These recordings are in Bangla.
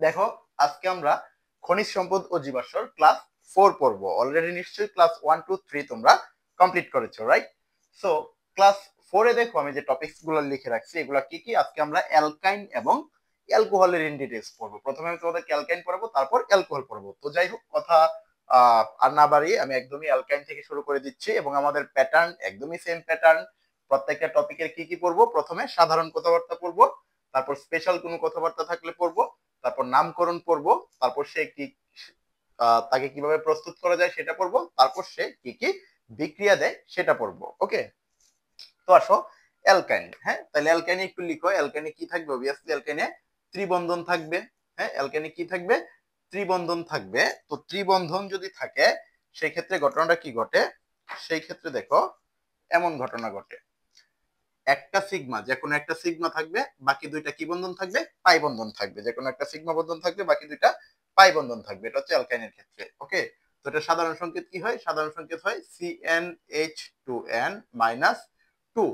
দেখো, আজকে আমরা খনিজ সম্পদ ও জীবাশ্মর ক্লাস 4 পড়বো। অলরেডি নিশ্চয়ই ক্লাস 1 2 3 তোমরা কমপ্লিট করেছো, রাইট? সো ক্লাস 4 এ দেখো আমি যে টপিকস গুলো লিখে রাখছি এগুলো কি কি। আজকে আমরা অ্যালকাইন এবং অ্যালকোহলের ইন ডিটেইলস পড়বো। প্রথমে আমি তোমাদের অ্যালকাইন পড়াবো, তারপর অ্যালকোহল পড়বো। তো যাই হোক, কথা আর না বাড়িয়ে আমি একদমই অ্যালকাইন থেকে শুরু করে দিচ্ছি এবং আমাদের প্যাটার্ন একদমই সেম প্যাটার্ন। প্রত্যেকটা টপিকের কি কি পড়বো, প্রথমে সাধারণ কথাবার্তা পড়বো, তারপর স্পেশাল কোনো কথাবার্তা থাকলে পড়বো, তারপর নামকরণ পড়বো, তারপর সে কি তাকে কিভাবে প্রস্তুত করা যায় সেটা পড়বো, তারপর সে কি কি বিক্রিয়া দেয় সেটা পড়বো। ওকে, তো আসো অ্যালকাইন। হ্যাঁ, তাহলে অ্যালকাইনে একটু লিখো, অ্যালকাইনে কি থাকবে? অবভিয়াসলি অ্যালকাইনে ত্রিবন্ধন থাকবে। হ্যাঁ, অ্যালকাইনে কি থাকবে? ত্রিবন্ধন থাকবে। তো ত্রিবন্ধন যদি থাকে সেই ক্ষেত্রে ঘটনাটা কি ঘটে? সেই ক্ষেত্রে দেখো এমন ঘটনা ঘটে, একটা সিগমা, যে কোনো একটা সিগমা থাকবে, বাকি দুইটা কি বন্ধন থাকবে? পাই বন্ধন থাকবে। যে কোনো একটা সিগমা বন্ধন থাকবে, বাকি দুইটা পাই বন্ধন থাকবে। এটা হচ্ছে অ্যালকাইনের ক্ষেত্রে। ওকে, তো এটা সাধারণ সংকেত কি হয়? সাধারণ সংকেত হয় CnH2n মাইনাস 2।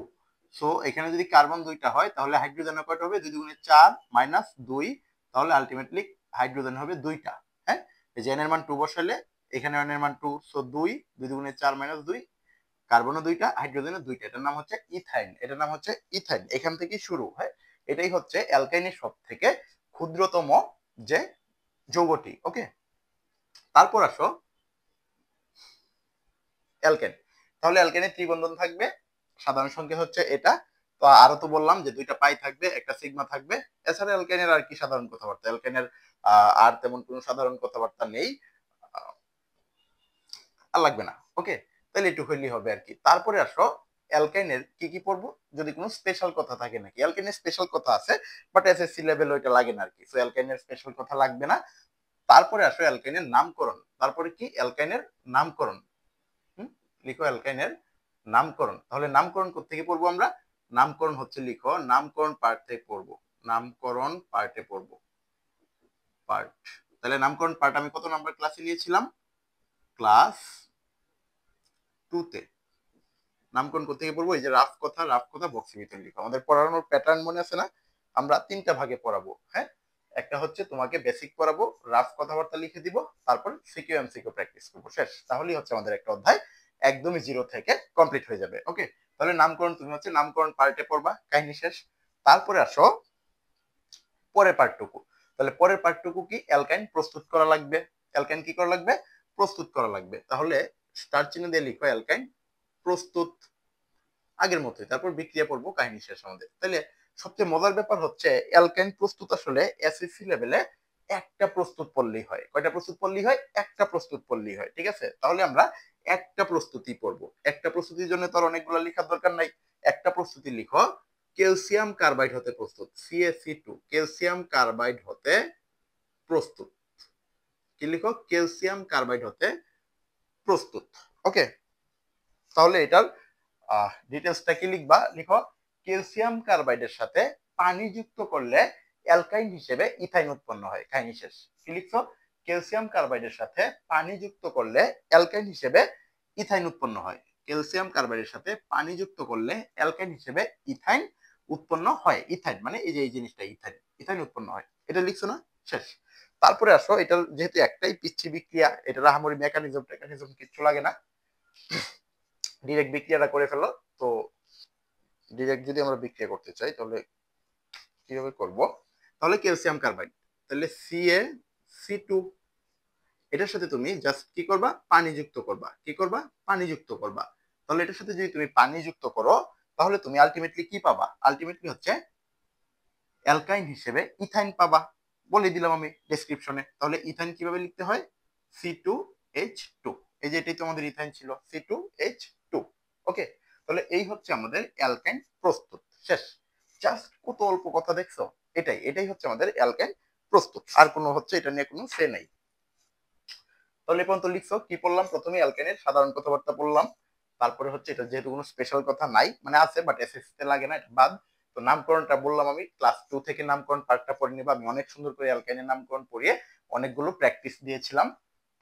সো এখানে যদি কার্বন দুইটা হয় তাহলে হাইড্রোজেন কয়টা হবে? 2 দুগুণে 4 মাইনাস 2, তাহলে আলটিমেটলি হাইড্রোজেন হবে দুইটা। হ্যাঁ, এই যে n এর মান 2 বসালে এখানে n এর মান 2, সো 2 2 দুগুণে 4 মাইনাস 2, কার্বনও দুইটা, হাইড্রোজেনও দুইটা। এটার নাম হচ্ছে ইথাইন। এটার নাম হচ্ছে ইথাইন। এখান থেকেই শুরু হয়। এটাই হচ্ছে অ্যালকাইনের সব থেকে ক্ষুদ্রতম যে যৌগটি। ওকে, তারপর আসো অ্যালকেন। তাহলে অ্যালকেনের ত্রিবন্ধন থাকবে, সাধারণ সংকেত হচ্ছে এটা। তো আরো তো বললাম যে দুইটা পাই থাকবে, একটা সিগমা থাকবে। এছাড়া অ্যালকেনের আর কি সাধারণ কথাবার্তা? অ্যালকেনের আর তেমন কোনো সাধারণ কথাবার্তা নেই, আর লাগবে না। ওকে, তাহলে একটু হইলেই হবে আর কি। তারপরে আসো অ্যালকাইনের কি কি পড়বো, যদি কোনো স্পেশাল কথা থাকে নাকি। অ্যালকাইনের স্পেশাল কথা আছে, বাট এসএসসি লেভেল ওইটা লাগে না আর কি। সো অ্যালকাইনের স্পেশাল কথা লাগবে না। তারপরে আসো অ্যালকাইনের নামকরণ। তারপরে কি? অ্যালকাইনের নামকরণ। লিখো অ্যালকাইনের নামকরণ। তাহলে নামকরণ কোত্থেকে পড়বো আমরা? নামকরণ হচ্ছে, লিখো নামকরণ পার্ট থেকে পড়বো। নামকরণ পার্টে পড়বো, পার্ট। তাহলে নামকরণ পার্ট আমি কত নাম্বার ক্লাসে নিয়েছিলাম? ক্লাস 2 তে। নামকরণ কোথা থেকে পড়বো? এই যে রাফ কথা, রাফ কথা বক্সের ভিতরে লিখো। আমাদের পড়ানোর প্যাটার্ন মনে আছে না? আমরা তিনটা ভাগে পড়াবো। হ্যাঁ, একটা হচ্ছে তোমাকে বেসিক পড়াবো, রাফ কথাবার্তা লিখে দিব, তারপর সিকিউ এমসিকিউ প্র্যাকটিস করবো, শেষ। তাহলেই হচ্ছে আমাদের একটা অধ্যায় একদমই জিরো থেকে কমপ্লিট হয়ে যাবে। ওকে, তাহলে নামকরণ তুমি হচ্ছে নামকরণ পার্টে পড়বা, কাহিনী শেষ। তারপরে আসো পরের পার্টটুকু। তাহলে পরের পার্টটুকু কি? অ্যালকাইন প্রস্তুত করা লাগবে। অ্যালকাইন কি করা লাগবে? প্রস্তুত করা লাগবে। তাহলে স্টার চিহ্ন দিয়ে লিখো অ্যালকাইন প্রস্তুত, আগের মতোই। তারপর বিক্রিয়া পড়বো, কাহিনী শেষ আমাদের। তাহলে সবচেয়ে মজার ব্যাপার হচ্ছে অ্যালকাইন প্রস্তুত আসলে এসএসসি লেভেলে একটা প্রস্তুত পড়লেই হয়। কয়টা প্রস্তুত পড়লেই হয়? একটা প্রস্তুত পড়লেই হয়। ঠিক আছে, তাহলে আমরা একটা প্রস্তুতি পড়বো। একটা প্রস্তুতির জন্য তো আর অনেকগুলো লেখার দরকার নাই। একটা প্রস্তুতি লিখো, ক্যালসিয়াম কার্বাইড হতে প্রস্তুত। CaC2, ক্যালসিয়াম কার্বাইড হতে প্রস্তুত। কি লিখো? ক্যালসিয়াম কার্বাইড হতে প্রস্তুত। ওকে, তাহলে এটার ডিটেলসটা কি লিখবা? লিখো ক্যালসিয়াম কার্বাইডের সাথে পানি যুক্ত করলে অ্যালকাইন হিসেবে ইথাইন উৎপন্ন হয়। কাহিনী শেষ। কি লিখছো? ক্যালসিয়াম কার্বাইডের সাথে পানি যুক্ত করলে অ্যালকাইন হিসেবে ইথাইন উৎপন্ন হয়। ক্যালসিয়াম কার্বাইডের সাথে পানি যুক্ত করলে অ্যালকাইন হিসেবে ইথাইন উৎপন্ন হয়। ইথাইন মানে এই যে এই জিনিসটা, ইথাইন, ইথাইন উৎপন্ন হয়। এটা লিখছো না? শেষ। তারপরে আসো, এটার যেহেতু একটাই পিচ্ছি বিক্রিয়া, এটার আহামরি মেকানিজম টেকানিজম কিচ্ছু লাগে না, ডিরেক্ট বিক্রিয়াটা করে ফেলো। তো ডিরেক্ট যদি আমরা বিক্রিয়া করতে চাই তাহলে কিভাবে করব? তাহলে ক্যালসিয়াম কার্বাইড, তাহলে CaC2, এটার সাথে তুমি জাস্ট কি করবা? পানি যুক্ত করবা। কি করবা? পানি যুক্ত করবা। তাহলে এটার সাথে যদি তুমি পানি যুক্ত করো তাহলে তুমি আলটিমেটলি কি পাবা? আলটিমেটলি হচ্ছে অ্যালকাইন হিসেবে ইথাইন পাবা। বলে দিলাম আমি ডেসক্রিপশনে। তাহলে ইথাইন কিভাবে লিখতে হয়? C2H2। এই যে এটাই তো আমাদের ইথাইন ছিল, C2H2। ওকে, তাহলে এই হচ্ছে আমাদের অ্যালকাইন প্রস্তুত, শেষ। জাস্ট কত অল্প কথা দেখছো? এটাই এটাই হচ্ছে আমাদের অ্যালকাইন প্রস্তুত। আর কোনো হচ্ছে এটা নিয়ে কোনো সে নাই। তাহলে এ পর্যন্ত লিখছো কি পড়লাম? প্রথমে অ্যালকাইনের সাধারণ কথাবার্তা বললাম, তারপরে হচ্ছে এটা যেহেতু কোনো স্পেশাল কথা নাই, মানে আছে বাট এসএসসি তে লাগে না, এটা বাদ। তো নামকরণটা বললাম আমি ক্লাস 2 থেকে নামকরণ পার্টটা পড়ে নিবা। আমি অনেক সুন্দর করে অ্যালকাইনের নামকরণ পড়িয়ে অনেকগুলো প্র্যাকটিস দিয়েছিলাম।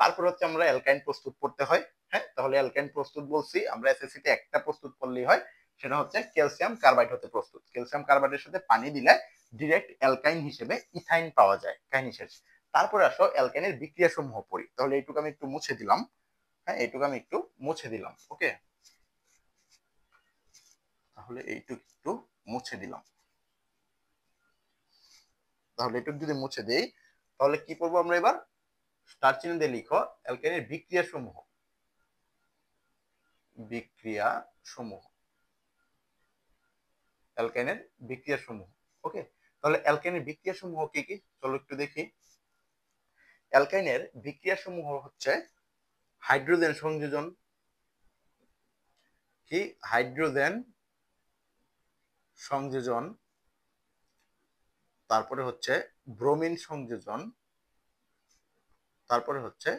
তারপর হচ্ছে আমরা অ্যালকাইন প্রস্তুত করতে হয়। হ্যাঁ, তাহলে অ্যালকাইন প্রস্তুত বলছি আমরা এসএসসি তে একটা প্রস্তুত করলেই হয়, সেটা হচ্ছে ক্যালসিয়াম কার্বাইড হতে প্রস্তুত। ক্যালসিয়াম কার্বাইডের সাথে পানি দিলে ডিরেক্ট অ্যালকাইন হিসেবে ইথাইন পাওয়া যায়। কাহিনী শেষ। তারপরে আসো অ্যালকাইনের বিক্রিয়া সমূহ পড়ি। তাহলে এইটুকু আমি একটু মুছে দিলাম। হ্যাঁ, এইটুকু আমি একটু মুছে দিলাম। ওকে, তাহলে এইটুকু একটু মুছে দিলাম। তাহলে এইটুকু যদি মুছে দেই তাহলে কি করবো আমরা এবার? স্টার চিহ্ন দিয়ে লিখো অ্যালকাইনের বিক্রিয়া সমূহ। বিক্রিয়া সমূহ, অ্যালকাইনের বিক্রিয়া সমূহ। ওকে, তাহলে অ্যালকাইনের বিক্রিয়া সমূহ কি কি চলো একটু দেখি। অ্যালকাইনের বিক্রিয়া সমূহ হচ্ছে হাইড্রোজেন সংযোজন, কি হাইড্রোজেন সংযোজন, তারপরে হচ্ছে ব্রোমিন সংযোজন, তারপরে হচ্ছে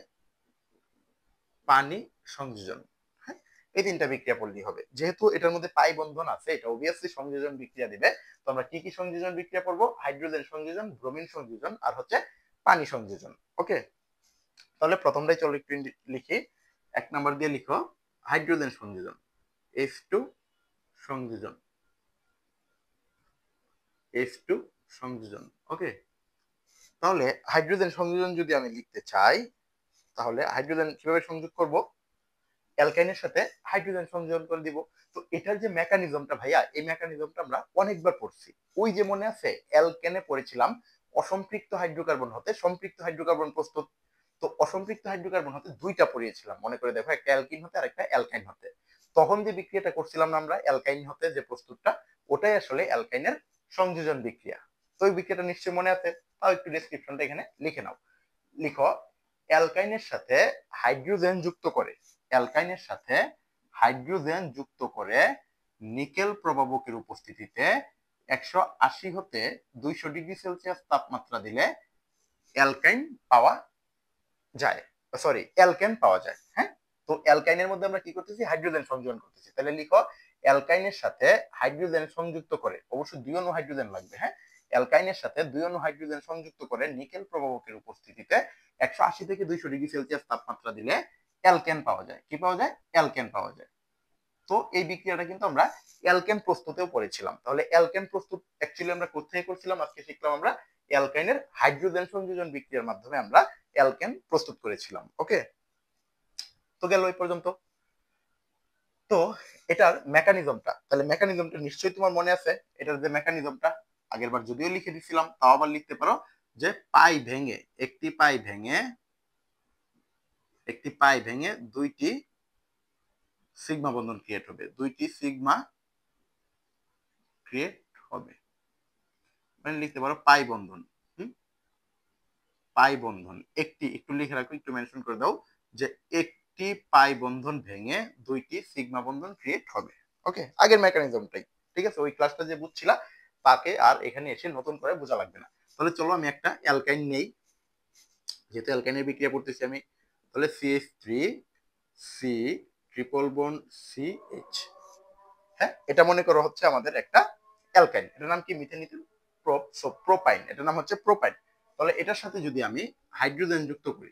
পানি সংযোজন। হ্যাঁ, এই তিনটা বিক্রিয়া পড়লেই হবে। যেহেতু এটার মধ্যে পাই বন্ধন আছে, এটা অবভিয়াসলি সংযোজন বিক্রিয়া দিবে। তো আমরা কি কি সংযোজন বিক্রিয়া করব? হাইড্রোজেন সংযোজন, ব্রোমিন সংযোজন, আর হচ্ছে পানি সংযোজন। ওকে, তাহলে প্রথমটাই চলো একটু লিখি। 1 নাম্বার দিয়ে লিখো হাইড্রোজেন সংযোজন, H2 সংযোজন, H2 সংযোজন। ওকে, তাহলে হাইড্রোজেন সংযোজন যদি আমি লিখতে চাই তাহলে হাইড্রোজেন কিভাবে সংযোগ করব? অ্যালকাইনের সাথে হাইড্রোজেন সংযোজন করে দিব। তো এটার যে মেকানিজমটা ভাইয়া, এই মেকানিজমটা আমরা অনেকবার পড়ছি। ওই যে মনে আছে অ্যালকেনে পড়েছিলাম অসম্পৃক্ত হাইড্রোকার্বন হতে সম্পৃক্ত হাইড্রোকার্বন প্রস্তুত। তো অসম্পৃক্ত হাইড্রোকার্বন হতে দুইটা পড়িয়েছিলাম, মনে করে দেখো, একটা অ্যালকিন হতে আর একটা অ্যালকাইন হতে। তখন যে বিক্রিয়াটা করছিলাম না আমরা অ্যালকাইন হতে, যে প্রস্তুতটা, ওটাই আসলে অ্যালকাইনের সংযোজন বিক্রিয়া। তো ওই বিক্রিয়াটা নিশ্চয়ই মনে আছে, তাও একটু ডেসক্রিপশনটা এখানে লিখে নাও। লিখো অ্যালকাইনের সাথে হাইড্রোজেন যুক্ত করে, অ্যালকাইনের সাথে হাইড্রোজেন যুক্ত করে নিকেল প্রভাবকের উপস্থিতিতে 180 হতে 200 ডিগ্রি সেলসিয়াস তাপমাত্রা দিলে অ্যালকাইন পাওয়া যায়, সরি অ্যালকেন পাওয়া যায়। হ্যাঁ, তো অ্যালকাইনের মধ্যে আমরা কি করতেছি? হাইড্রোজেন সংযোজন করতেছি। তাহলে লিখো অ্যালকাইনের সাথে হাইড্রোজেন সংযুক্ত করে, অবশ্যই 2 অণু হাইড্রোজেন লাগবে। হ্যাঁ, অ্যালকাইনের সাথে 2 অণু হাইড্রোজেন সংযুক্ত করে নিকেল প্রভাবকের উপস্থিতিতে 180 থেকে 200 ডিগ্রি সেলসিয়াস তাপমাত্রা দিলে অ্যালকেন পাওয়া যায়। কি পাওয়া যায়? অ্যালকেন পাওয়া যায়। তো এই বিক্রিয়াটা কিন্তু আমরা অ্যালকেন প্রস্তুতেও পড়েছিলাম। তাহলে অ্যালকেন প্রস্তুত অ্যাকচুয়ালি আমরা কোথায় করছিলাম? আজকে শিখলাম আমরা অ্যালকাইনের হাইড্রোজেন সংযোজন বিক্রিয়ার মাধ্যমে আমরা অ্যালকেন প্রস্তুত করেছিলাম। ওকে, তো গেল এই পর্যন্ত। তো এটার মেকানিজমটা, তাহলে মেকানিজমটা নিশ্চয়ই তোমার মনে আছে। এটার যে মেকানিজমটা আগের বার যদিও লিখে দিছিলাম, তাও আবার লিখতে পারো, যে পাই ভেঙে একটি পাই ভেঙে দুইটি সিগমা বন্ধন ক্রিয়েট হবে, দুইটি সিগমা ক্রিয়েট হবে। মানে লিখতে পারো পাই বন্ধন। পাই বন্ধন একটি, একটু লিখে রাখো, একটু মেনশন করে দাও যে একটি পাই বন্ধন ভেঙে দুইটি সিগমা বন্ধন ক্রিয়েট হবে। ওকে, আগের মেকানিজমটাই। ঠিক আছে, ওই ক্লাসটা যে বুঝছিলা তাকে আর এখানে এসে নতুন করে বোঝা লাগবে না। তাহলে চলো আমি একটা অ্যালকাইন নেই, যেহেতু অ্যালকাইনের বিক্রিয়া করতেছি আমি। তাহলে CH3C ট্রিপল বন্ড CH। হ্যাঁ, এটা মনে করো হচ্ছে আমাদের একটা অ্যালকাইন। এটার নাম কি? মিথেনিথিল প্রোপাইন। এটার নাম হচ্ছে প্রোপাইন। তাহলে এটার সাথে যদি আমি হাইড্রোজেন যুক্ত করি,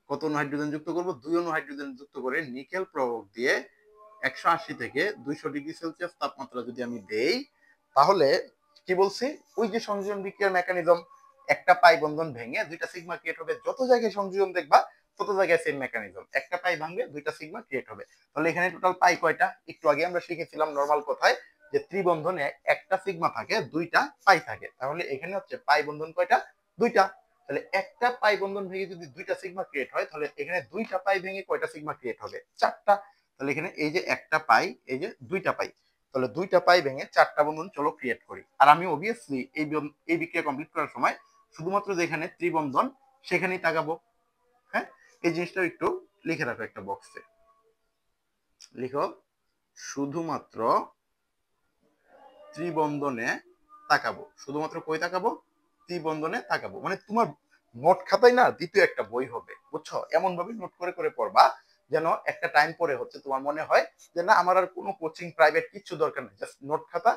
কত অণু হাইড্রোজেন যুক্ত করব? 2 অণু হাইড্রোজেন যুক্ত করে নিকেল প্রভাবক দিয়ে 180 থেকে 200 ডিগ্রি সেলসিয়াস তাপমাত্রা যদি আমি দেই, তাহলে কি বলছি? ওই যে সংযোজন বিক্রিয়ার মেকানিজম, একটা পাই বন্ধন ভেঙে দুইটা সিগমা ক্রিয়েট হবে। যত জায়গায় সংযোজন দেখবা তত জায়গায় সেম মেকানিজম, একটা পাই ভাঙবে দুইটা সিগমা ক্রিয়েট হবে। তাহলে এখানে টোটাল পাই কয়টা? একটু আগে আমরা শিখেছিলাম নরমাল কথায় যে ত্রিবন্ধনে একটা সিগমা থাকে, দুইটা পাই থাকে। তাহলে এখানে হচ্ছে পাই বন্ধন কয়টা? দুইটা। তাহলে একটা পাই বন্ধন ভেঙে যদি দুইটা সিগমা ক্রিয়েট হয়, তাহলে এখানে দুইটা পাই ভেঙে কয়টা সিগমা ক্রিয়েট হবে? চারটা। তাহলে এখানে এই যে একটা পাই, এই যে দুইটা পাই, তাহলে দুইটা পাই ভেঙে চারটা বন্ধন চলো ক্রিয়েট করি। আর আমি অবভিয়াসলি এই বিক্রিয়া কমপ্লিট করার সময় শুধুমাত্র যেখানে ত্রিবন্ধন সেখানেই তাকাবো। হ্যাঁ, এই জিনিসটা একটু লিখে রাখো একটা বক্সে। লিখো শুধুমাত্র ত্রিবন্ধনে তাকাবো। শুধুমাত্র কই তাকাবো? ত্রিবন্ধনে তাকাবো। মানে তোমার নোট খাতায় না দ্বিতীয় একটা বই হবে, বুঝছো? এমন ভাবে নোট করে করে পড়বা যেন একটা টাইম পরে হচ্ছে তোমার মনে হয় যে না, আমার আর কোনো কোচিং প্রাইভেট কিছু দরকার নেই, জাস্ট নোট খাতা,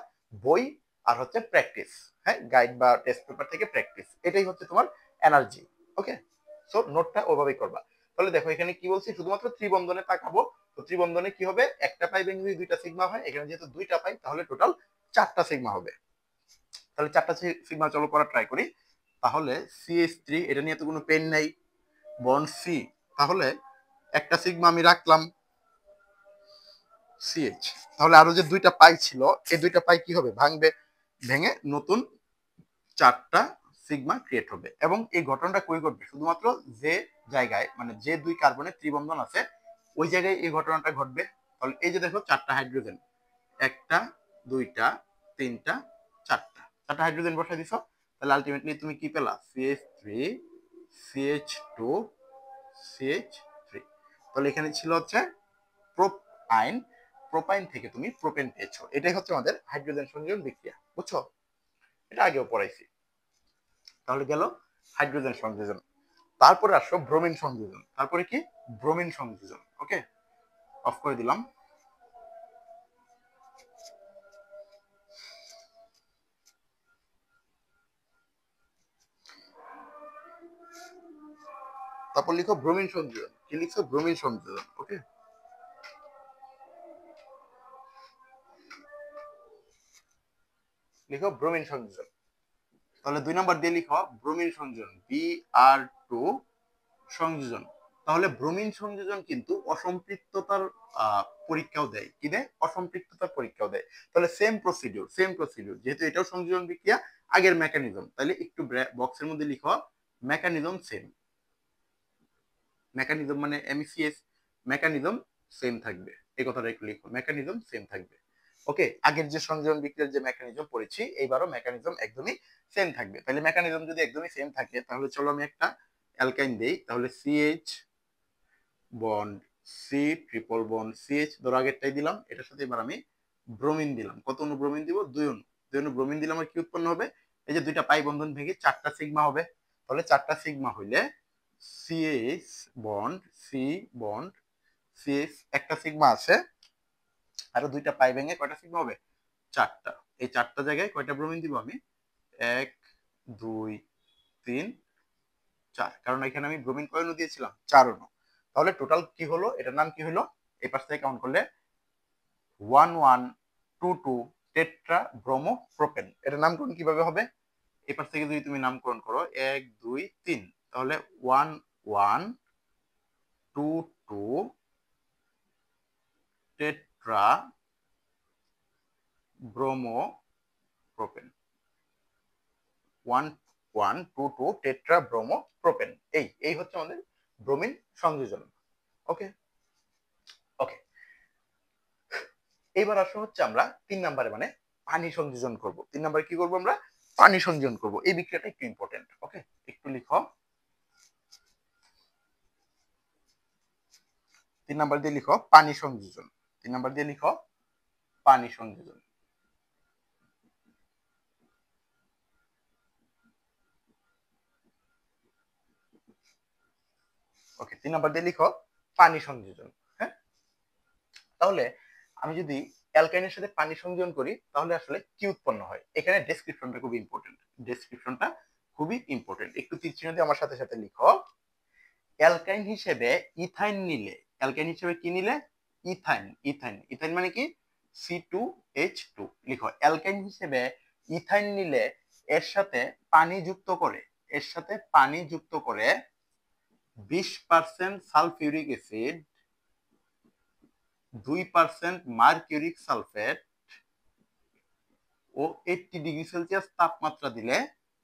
বই, আর হচ্ছে প্র্যাকটিস। হ্যাঁ, গাইড বা টেস্ট পেপার থেকে প্র্যাকটিস, এটাই হচ্ছে তোমার এনার্জি। ওকে, সো নোটটা ওভাবেই করবা। তাহলে দেখো এখানে কি বলছি? শুধুমাত্র ত্রিবন্ধনে তাকাবো। তো ত্রিবন্ধনে কি হবে? একটা পাই ভেঙে যদি দুইটা সিগমা হয়, এখানে যেহেতু দুইটা পাই তাহলে টোটাল চারটা সিগমা হবে। তাহলে চারটা সিগমা চলো করা ট্রাই করি। তাহলে CH3 এটা নিয়ে তো কোনো পেন নাই, বন্ড সি, তাহলে একটা সিগমা আমি রাখলাম CH, তাহলে আরো যে দুইটা পাই ছিল এই দুইটা পাই কি হবে, ভাঙবে, ভেঙে নতুন চারটা সিগমা ক্রিয়েট হবে। এবং এই ঘটনাটা কই ঘটবে, শুধুমাত্র যে জায়গায় মানে যে দুই কার্বনের ত্রিবন্ধন আছে ওই জায়গায় এই ঘটনাটা ঘটবে। তাহলে এই যে দেখো চারটা হাইড্রোজেন, একটা, দুইটা, তিনটা, চারটা, চারটা হাইড্রোজেন বসাই দিছো, তাহলে আলটিমেটলি তুমি কি পেলা, CH3, CH2, CH3। তাহলে এখানে ছিল হচ্ছে প্রোপাইন, প্রোপাইন থেকে তুমি প্রোপেন পেয়েছো। এটাই হচ্ছে আমাদের হাইড্রোজেন সংযোজন বিক্রিয়া, বুঝছো? এটা আগেও পড়াইছি। তাহলে গেল হাইড্রোজেন সংযোজন। তারপরে আসো ব্রোমিন সংযোজন। তারপরে কি, ব্রোমিন সংযোজন। ওকে, অফ করে দিলাম। তারপর লিখো ব্রোমিন সংযোজন। কি লিখছো, ব্রোমিন সংযোজন। ওকে, লিখো ব্রোমিন সংযোজন। তাহলে 2 নাম্বার দিয়ে লিখো ব্রোমিন সংযোজন, Br2 সংযোজন। তাহলে ব্রোমিন সংযোজন কিন্তু অসম্পৃক্ততার পরীক্ষাও দেয়। কি দেয়, অসম্পৃক্ততার পরীক্ষাও দেয়। তাহলে সেম প্রসিডিউর, যেহেতু এটাও সংযোজন বিক্রিয়া, আগের মেকানিজম, তাহলে একটু বক্সের মধ্যে লিখো মেকানিজম সেম। মেকানিজম মানে MECS, মেকানিজম সেম থাকবে, এই কথাটা একটু লিখো, মেকানিজম সেম থাকবে। ওকে, আগের যে সংযোজন বিক্রিয়ার যে মেকানিজম পড়েছি এইবারও মেকানিজম একদমই সেম থাকবে। তাহলে মেকানিজম যদি একদমই সেম থাকে তাহলে চলো আমি একটা অ্যালকাইন দেই। তাহলে CH bond C, triple bond CH, ধরো আগেরটাই দিলাম, এটার সাথে এবার আমি ব্রোমিন দিলাম। কত অণু ব্রোমিন দিব, 2 অণু। 2 অণু ব্রোমিন দিলে আমার কি উৎপন্ন হবে, এই যে দুইটা পাই বন্ধন ভেঙে চারটা সিগমা হবে। তাহলে চারটা সিগমা হইলে CH bond C bond CH, একটা সিগমা আছে, আরো দুইটা পাই ভেঙে কয়টা সিগমা হবে, চারটা। এই চারটা জায়গায় কয়টা ব্রোমিন দিব আমি, 1, 2, 3, 4, কারণ এখানে আমি ব্রোমিন কয় অণু দিয়েছিলাম, 4 অণু। তাহলে টোটাল কি হলো, এটার নাম কি হলো, এই পাশ থেকে কাউন্ট করলে 1122 টেট্রা ব্রোমো প্রোপেন। এটার নামকরণ কিভাবে হবে, এই পাশ থেকে যদি তুমি নামকরণ করো 1, 2, 3, তাহলে 1122 tetra bromo propane, 1122 tetra bromo propane. এই হচ্ছে আমাদের ব্রোমিন সংযোজন। ওকে, ওকে, এবার আসো হচ্ছে আমরা 3 নম্বরে মানে পানি সংযোজন করব। 3 নম্বরে কি করব, আমরা পানি সংযোজন করব। এই বিক্রিয়াটা একটু ইম্পর্টেন্ট। ওকে, একটু লিখো, 3 নাম্বার দিয়ে লিখো পানি সংযোজন। 3 নাম্বার দিয়ে লিখো পানি সংযোজন। ওকে, 3 নাম্বার দিয়ে লিখো পানি সংযোজন। হ্যাঁ, তাহলে আমি যদি অ্যালকাইনের সাথে পানি সংযোজন করি তাহলে আসলে কি উৎপন্ন হয়, এখানে ডেসক্রিপশনটা খুব ইম্পর্টেন্ট। ডেসক্রিপশনটা খুবই ইম্পর্টেন্ট, একটু তীর চিহ্ন দিয়ে আমার সাথে সাথে লিখো। অ্যালকাইন হিসেবে ইথাইন নিলে, অ্যালকাইন হিসেবে কি নিলে, ইথাইন। ইথাইন, ইথাইন মানে কি, C2H2। লিখো অ্যালকাইন হিসেবে ইথাইন নিলে এর সাথে পানি যুক্ত করে, এর সাথে পানি যুক্ত করে 20% সালফিউরিক অ্যাসিড, 2% মার্কিউরিক সালফেট ও 80°C তাপমাত্রা দিলে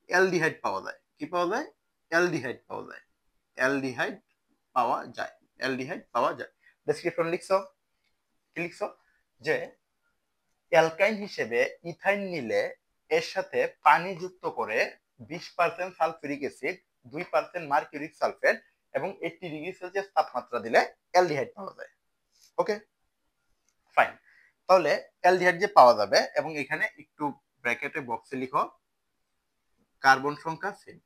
অ্যালডিহাইড পাওয়া যায়। কি পাওয়া যায়, অ্যালডিহাইড পাওয়া যায়, অ্যালডিহাইড পাওয়া যায়, অ্যালডিহাইড পাওয়া যায়। ডেসক্রিপশন লিখছো, কি লিখছো, যে অ্যালকাইন হিসেবে ইথাইন নিলে এর সাথে পানি যুক্ত করে 20% সালফিউরিক অ্যাসিড, 2% মার্কিউরিক সালফেট এবং 80°C তাপমাত্রা দিলে অ্যালডিহাইড পাওয়া যায়। ওকে, ফাইন। তাহলে অ্যালডিহাইড যে পাওয়া যাবে, এবং এখানে একটু ব্র্যাকেটে বক্সে লিখো কার্বন সংখ্যা সেম।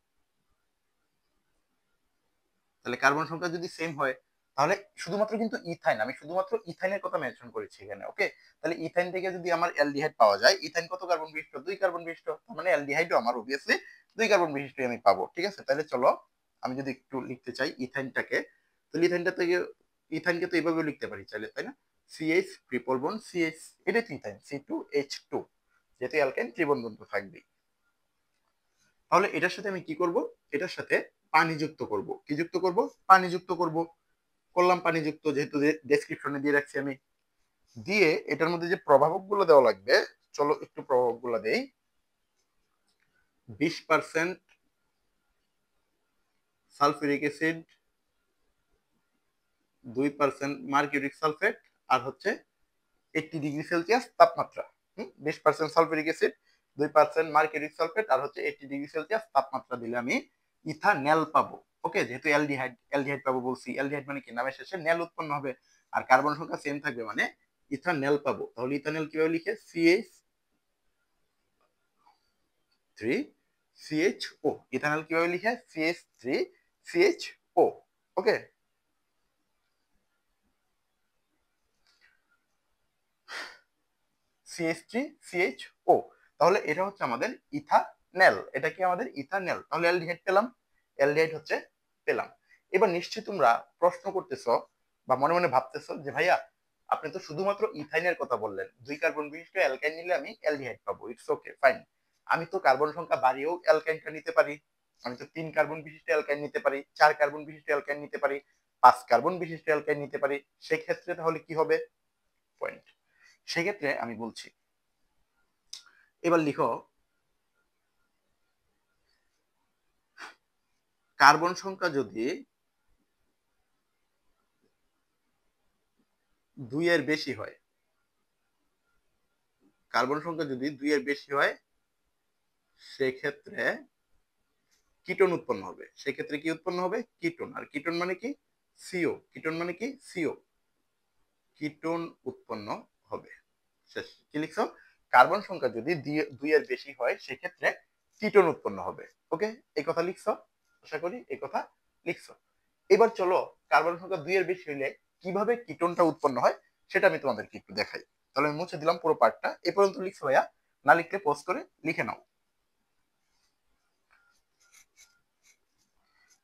তাহলে কার্বন সংখ্যা যদি সেম হয় তাহলে শুধুমাত্র কিন্তু ইথাইন, আমি শুধুমাত্র ইথাইনের কথা মেনশন করেছি এখানে। ওকে, তাহলে ইথাইন থেকে যদি আমার অ্যালডিহাইড পাওয়া যায়, ইথাইন কত কার্বন বিশিষ্ট, 2 কার্বন বিশিষ্ট, তার মানে অ্যালডিহাইডও আমার অবভিয়াসলি 2 কার্বন বিশিষ্টই আমি পাবো। ঠিক আছে, তাহলে চলো আমি যদি একটু লিখতে চাই ইথাইনটাকে, তাহলে ইথাইনটা থেকে, ইথাইনকে তো এইভাবেও লিখতে পারি চাইলে, তাই না, CH ট্রিপল বন্ড CH, এটাই তো ইথাইন, C2H2, যেহেতু অ্যালকাইন ত্রিবন্ধন তো থাকবেই। তাহলে এটার সাথে আমি কি করব, এটার সাথে পানি যুক্ত করব। কি যুক্ত করব? পানি যুক্ত করব। করলাম পানি যুক্ত, যেহেতু ডেসক্রিপশনে দিয়ে রাখছি আমি। দিয়ে এটার মধ্যে যে প্রভাবক গুলো দেওয়া লাগবে, চলো একটু প্রভাবক গুলো দেই। 20% সালফিউরিক অ্যাসিড, 2% মার্কিউরিক সালফেট, আর হচ্ছে 80 ডিগ্রি সেলসিয়াস তাপমাত্রা। 20% সালফিউরিক অ্যাসিড, 2% মার্কিউরিক সালফেট, আর হচ্ছে 80 ডিগ্রি সেলসিয়াস তাপমাত্রা দিলে আমি ইথানেল পাবো। ওকে, যেহেতু অ্যালডিহাইড অ্যালডিহাইড পাবো বলছি, অ্যালডিহাইড মানে কি, নামের শেষে নেল উৎপন্ন হবে আর কার্বন সংখ্যা সেম থাকবে, মানে ইথানেল পাবো। তাহলে ইথানেল কিভাবে লিখে? CH3CHO। ইথানেল কিভাবে লিখে? CH3CHO। ওকে, CH3CHO। তাহলে এটা হচ্ছে আমাদের ইথানেল। এটা কি আমাদের ইথানেল। তাহলে অ্যালডিহাইড পেলাম, অ্যালডিহাইড হচ্ছে পেলাম। এবার নিশ্চয়ই তোমরা প্রশ্ন করতেছো বা মনে মনে ভাবতেছো যে ভাইয়া আপনি তো শুধুমাত্র ইথাইনের কথা বললেন, 2 কার্বন বিশিষ্ট অ্যালকাইন নিলে আমি অ্যালডিহাইড পাবো। It's okay, fine. আমি তো কার্বন সংখ্যা বাড়িয়েও অ্যালকাইনটা নিতে পারি। আমি তো 3 কার্বন বিশিষ্ট অ্যালকাইন নিতে পারি, 4 কার্বন বিশিষ্ট অ্যালকাইন নিতে পারি, 5 কার্বন বিশিষ্ট অ্যালকাইন নিতে পারি। সেক্ষেত্রে তাহলে কি হবে? পয়েন্ট। সেক্ষেত্রে আমি বলছি, এবার লিখো কার্বন সংখ্যা যদি 2 এর বেশি হয়, কার্বন সংখ্যা যদি 2 এর বেশি হয়, সেক্ষেত্রে কিটোন উৎপন্ন হবে। সেক্ষেত্রে কি উৎপন্ন হবে? কিটোন। আর কিটোন মানে কি? সিও। কিটোন মানে কি? সিও। কিটোন উৎপন্ন হবে। শেষ। কি লিখছো? কার্বন সংখ্যা যদি 2 এর বেশি হয়, সেক্ষেত্রে কিটোন উৎপন্ন হবে। ওকে, এই কথা লিখছো? আশা করি এই কথা লিখছো। এবার চলো কার্বন সংখ্যা 2 এর বেশি হলে কিভাবে কিটোনটা উৎপন্ন হয় সেটা আমি তোমাদেরকে একটু দেখাই। তাহলে আমি মুছে দিলাম পুরো পার্টটা। এ পর্যন্ত লিখছো ভাইয়া? না লিখলে পোজ করে লিখে নাও।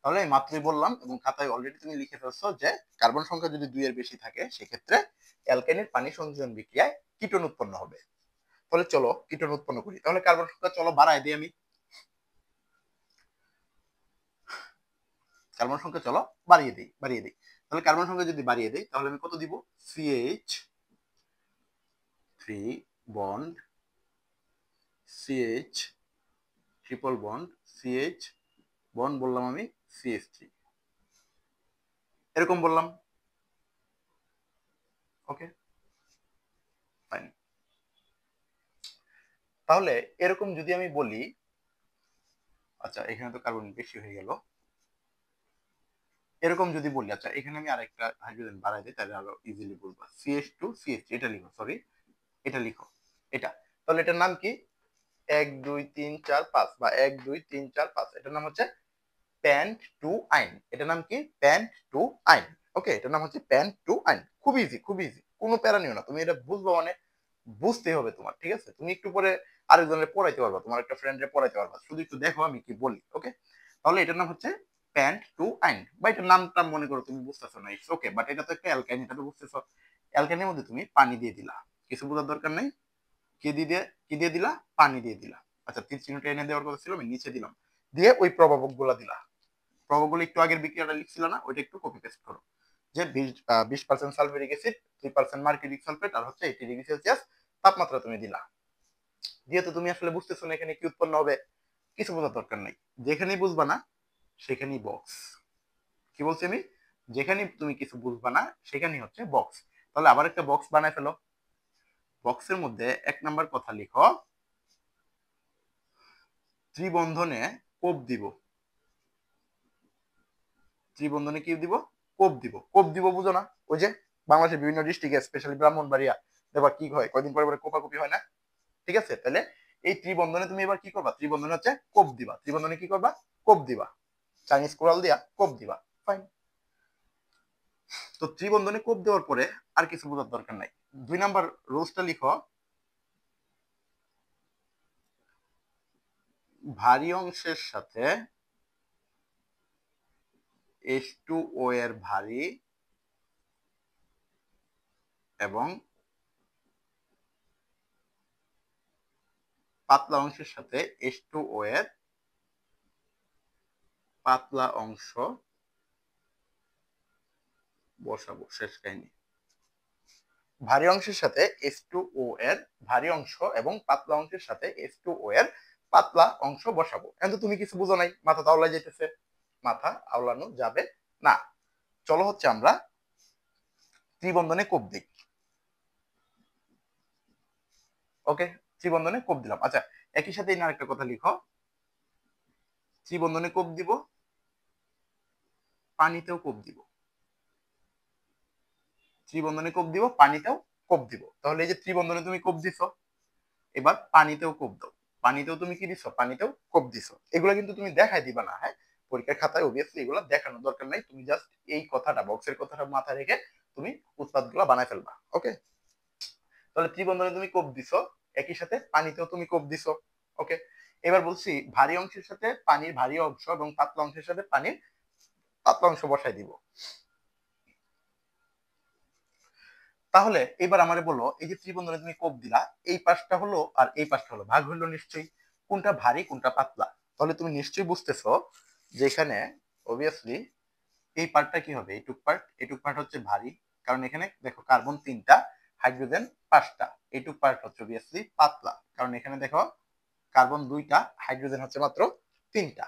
তাহলে আমি মাত্রই বললাম এবং খাতায় অলরেডি তুমি লিখে ফেলছো যে কার্বন সংখ্যা যদি 2 এর বেশি থাকে, সেক্ষেত্রে অ্যালকাইনের পানি সংযোজন বিক্রিয়ায় কিটোন উৎপন্ন হবে। তাহলে চলো কিটোন উৎপন্ন করি। তাহলে কার্বন সংখ্যা চলো বাড়ায় দিই আমি। কার্বন সংখ্যা চলো বাড়িয়ে দিই। তাহলে কার্বন সংখ্যা যদি বাড়িয়ে দিই, তাহলে আমি কত দিব? CH3 bond CH triple bond CH bond বললাম আমি CH3, এরকম বললাম। ওকে, ফাইন। তাহলে এরকম যদি আমি বলি, আচ্ছা এখানে তো কার্বন বেশি হয়ে গেল। এরকম যদি বলি, আচ্ছা এখানে আমি আরেকটা হাইড্রোজেন বাড়াই দিই, তাহলে আরো ইজিলি বলবো। CH2CH3, এটা লিখো, সরি এটা লিখো, এটা। তাহলে এটার নাম কি? 1 2 3 4 5, বা 1 2 3 4 5, এটার নাম হচ্ছে প্যান্ট টু আইন। এটার নাম কি? প্যান্ট টু আইন। ওকে, এটার নাম হচ্ছে প্যান্ট টু আইন। খুব ইজি, খুব ইজি, কোনো প্যারা নিও না। তুমি এটা বুঝবো মানে বুঝতে হবে তোমার, ঠিক আছে? তুমি একটু পরে আরেকজনের পড়াইতে পারবা, তোমার একটা ফ্রেন্ডে পড়াইতে পারবা, শুধু একটু দেখো আমি কি বলি। ওকে, তাহলে এটার নাম হচ্ছে প্যান্ট টু আইন। বা এটার নামটা মনে করো তুমি বুঝতেছো না, ইটস ওকে, বাট এটা তো একটা অ্যালকাইন, এটা তো বুঝতেছো। অ্যালকাইনের মধ্যে তুমি পানি দিয়ে দিলা, কিছু বোঝার দরকার নেই। কি দিয়ে দিলা? পানি দিয়ে দিলা। আচ্ছা, তীর চিহ্নটা এনে দেওয়ার কথা ছিল, আমি নিচে দিলাম। দিয়ে ওই প্রভাবক গুলা দিলা। প্রভাবগুলো একটু আগের বিক্রিয়াটা লিখছিল না, ওইটা একটু কপি পেস্ট করো। যে 20% সালফিউরিক অ্যাসিড, 3% মার্কিউরিক সালফেট, আর হচ্ছে 80 ডিগ্রি সেলসিয়াস তাপমাত্রা তুমি দিলা। যেহেতু তুমি আসলে বুঝতেছো না এখানে কি উৎপন্ন হবে, কিছু বোঝার দরকার নাই। যেখানেই বুঝবা না সেখানেই বক্স। কি বলছি আমি? যেখানেই তুমি কিছু বুঝবা না সেখানেই হচ্ছে বক্স। তাহলে আবার একটা বক্স বানায় ফেলো। বক্সের মধ্যে 1 নাম্বার কথা লিখো, ত্রিবন্ধনে কোপ দিব। ত্রিবন্ধনে কি দিব? কোপ দিব। কোপ দিব বুঝো না? ওই যে বাংলাদেশের বিভিন্ন ডিস্ট্রিক্টে, স্পেশালি ব্রাহ্মণবাড়িয়া, দেখবা কি হয়, কয়দিন পরে পরে কোপাকুপি হয় না? ঠিক আছে, তাহলে এই ত্রিবন্ধনে তুমি এবার কি করবা? ত্রিবন্ধনে হচ্ছে কোপ দিবা। ত্রিবন্ধনে কি করবা? কোপ দিবা। চাইনিজ কোরাল দিয়া কোপ দিবা। ফাইন। তো ত্রিবন্ধনে কোপ দেওয়ার পরে আর কিছু বোঝার দরকার নাই। 2 নাম্বার রোজটা লিখো, ভারী অংশের সাথে H2O এর ভারী এবং পাতলা অংশের সাথে H2O এর পাতলা অংশ বসাবো, শেষ কাহিনী। ভারী অংশের সাথে H2O এর ভারী অংশ এবং পাতলা অংশের সাথে H2O এর পাতলা অংশ বসাবো। কিন্তু তুমি কিছু বুঝো নাই, মাথা আওলা যেতেছে, মাথা আওলানো যাবে না। চলো হচ্ছে আমরা ত্রিবন্ধনে কোপ দিই। ওকে, ত্রিবন্ধনে কোপ দিলাম। আচ্ছা, একই সাথে আরেকটা কথা লিখো, ত্রিবন্ধনে কোপ দিব, পানিতেও কোপ দিব। ত্রিবন্ধনে কোপ দিব, পানিতেও কোপ দিব। তাহলে এই যে ত্রিবন্ধনে তুমি কোপ দিছো, এবার পানিতেও কোপ দাও। পানিতেও তুমি কি দিছো, পানিতেও কোপ দিছো। এগুলো কিন্তু তুমি দেখাই দিবা না, হ্যাঁ, পরীক্ষার খাতায় অবভিয়াসলি এগুলো দেখানোর দরকার নাই। তুমি জাস্ট এই কথাটা, বক্সের কথাটা মাথায় রেখে তুমি উৎপাদগুলো বানায় ফেলবা। ওকে, তাহলে ত্রিবন্ধনে তুমি কোপ দিছো, একই সাথে পানিতেও তুমি কোপ দিছো। ওকে, এবার বলছি ভারী অংশের সাথে পানির ভারী অংশ এবং পাতলা অংশের সাথে পানির পাতলা অংশ বসাই দিব। তাহলে এবার আমারে বলো, এই যে ত্রিবন্ধনে তুমি কোপ দিলা, এই পাশটা হলো আর এই পাশটা হলো, ভাগ হলো নিশ্চয়ই, কোনটা ভারী কোনটা পাতলা। তাহলে তুমি নিশ্চয়ই বুঝতেছো যে এখানে অবভিয়াসলি এই পার্টটা কি হবে, এইটুক পার্ট হচ্ছে ভারী, কারণ এখানে দেখো কার্বন 3টা, হাইড্রোজেন 5টা। এইটুক পার্ট হচ্ছে অবভিয়াসলি পাতলা, কারণ এখানে দেখো কার্বন 2টা, হাইড্রোজেন হচ্ছে মাত্র 3টা।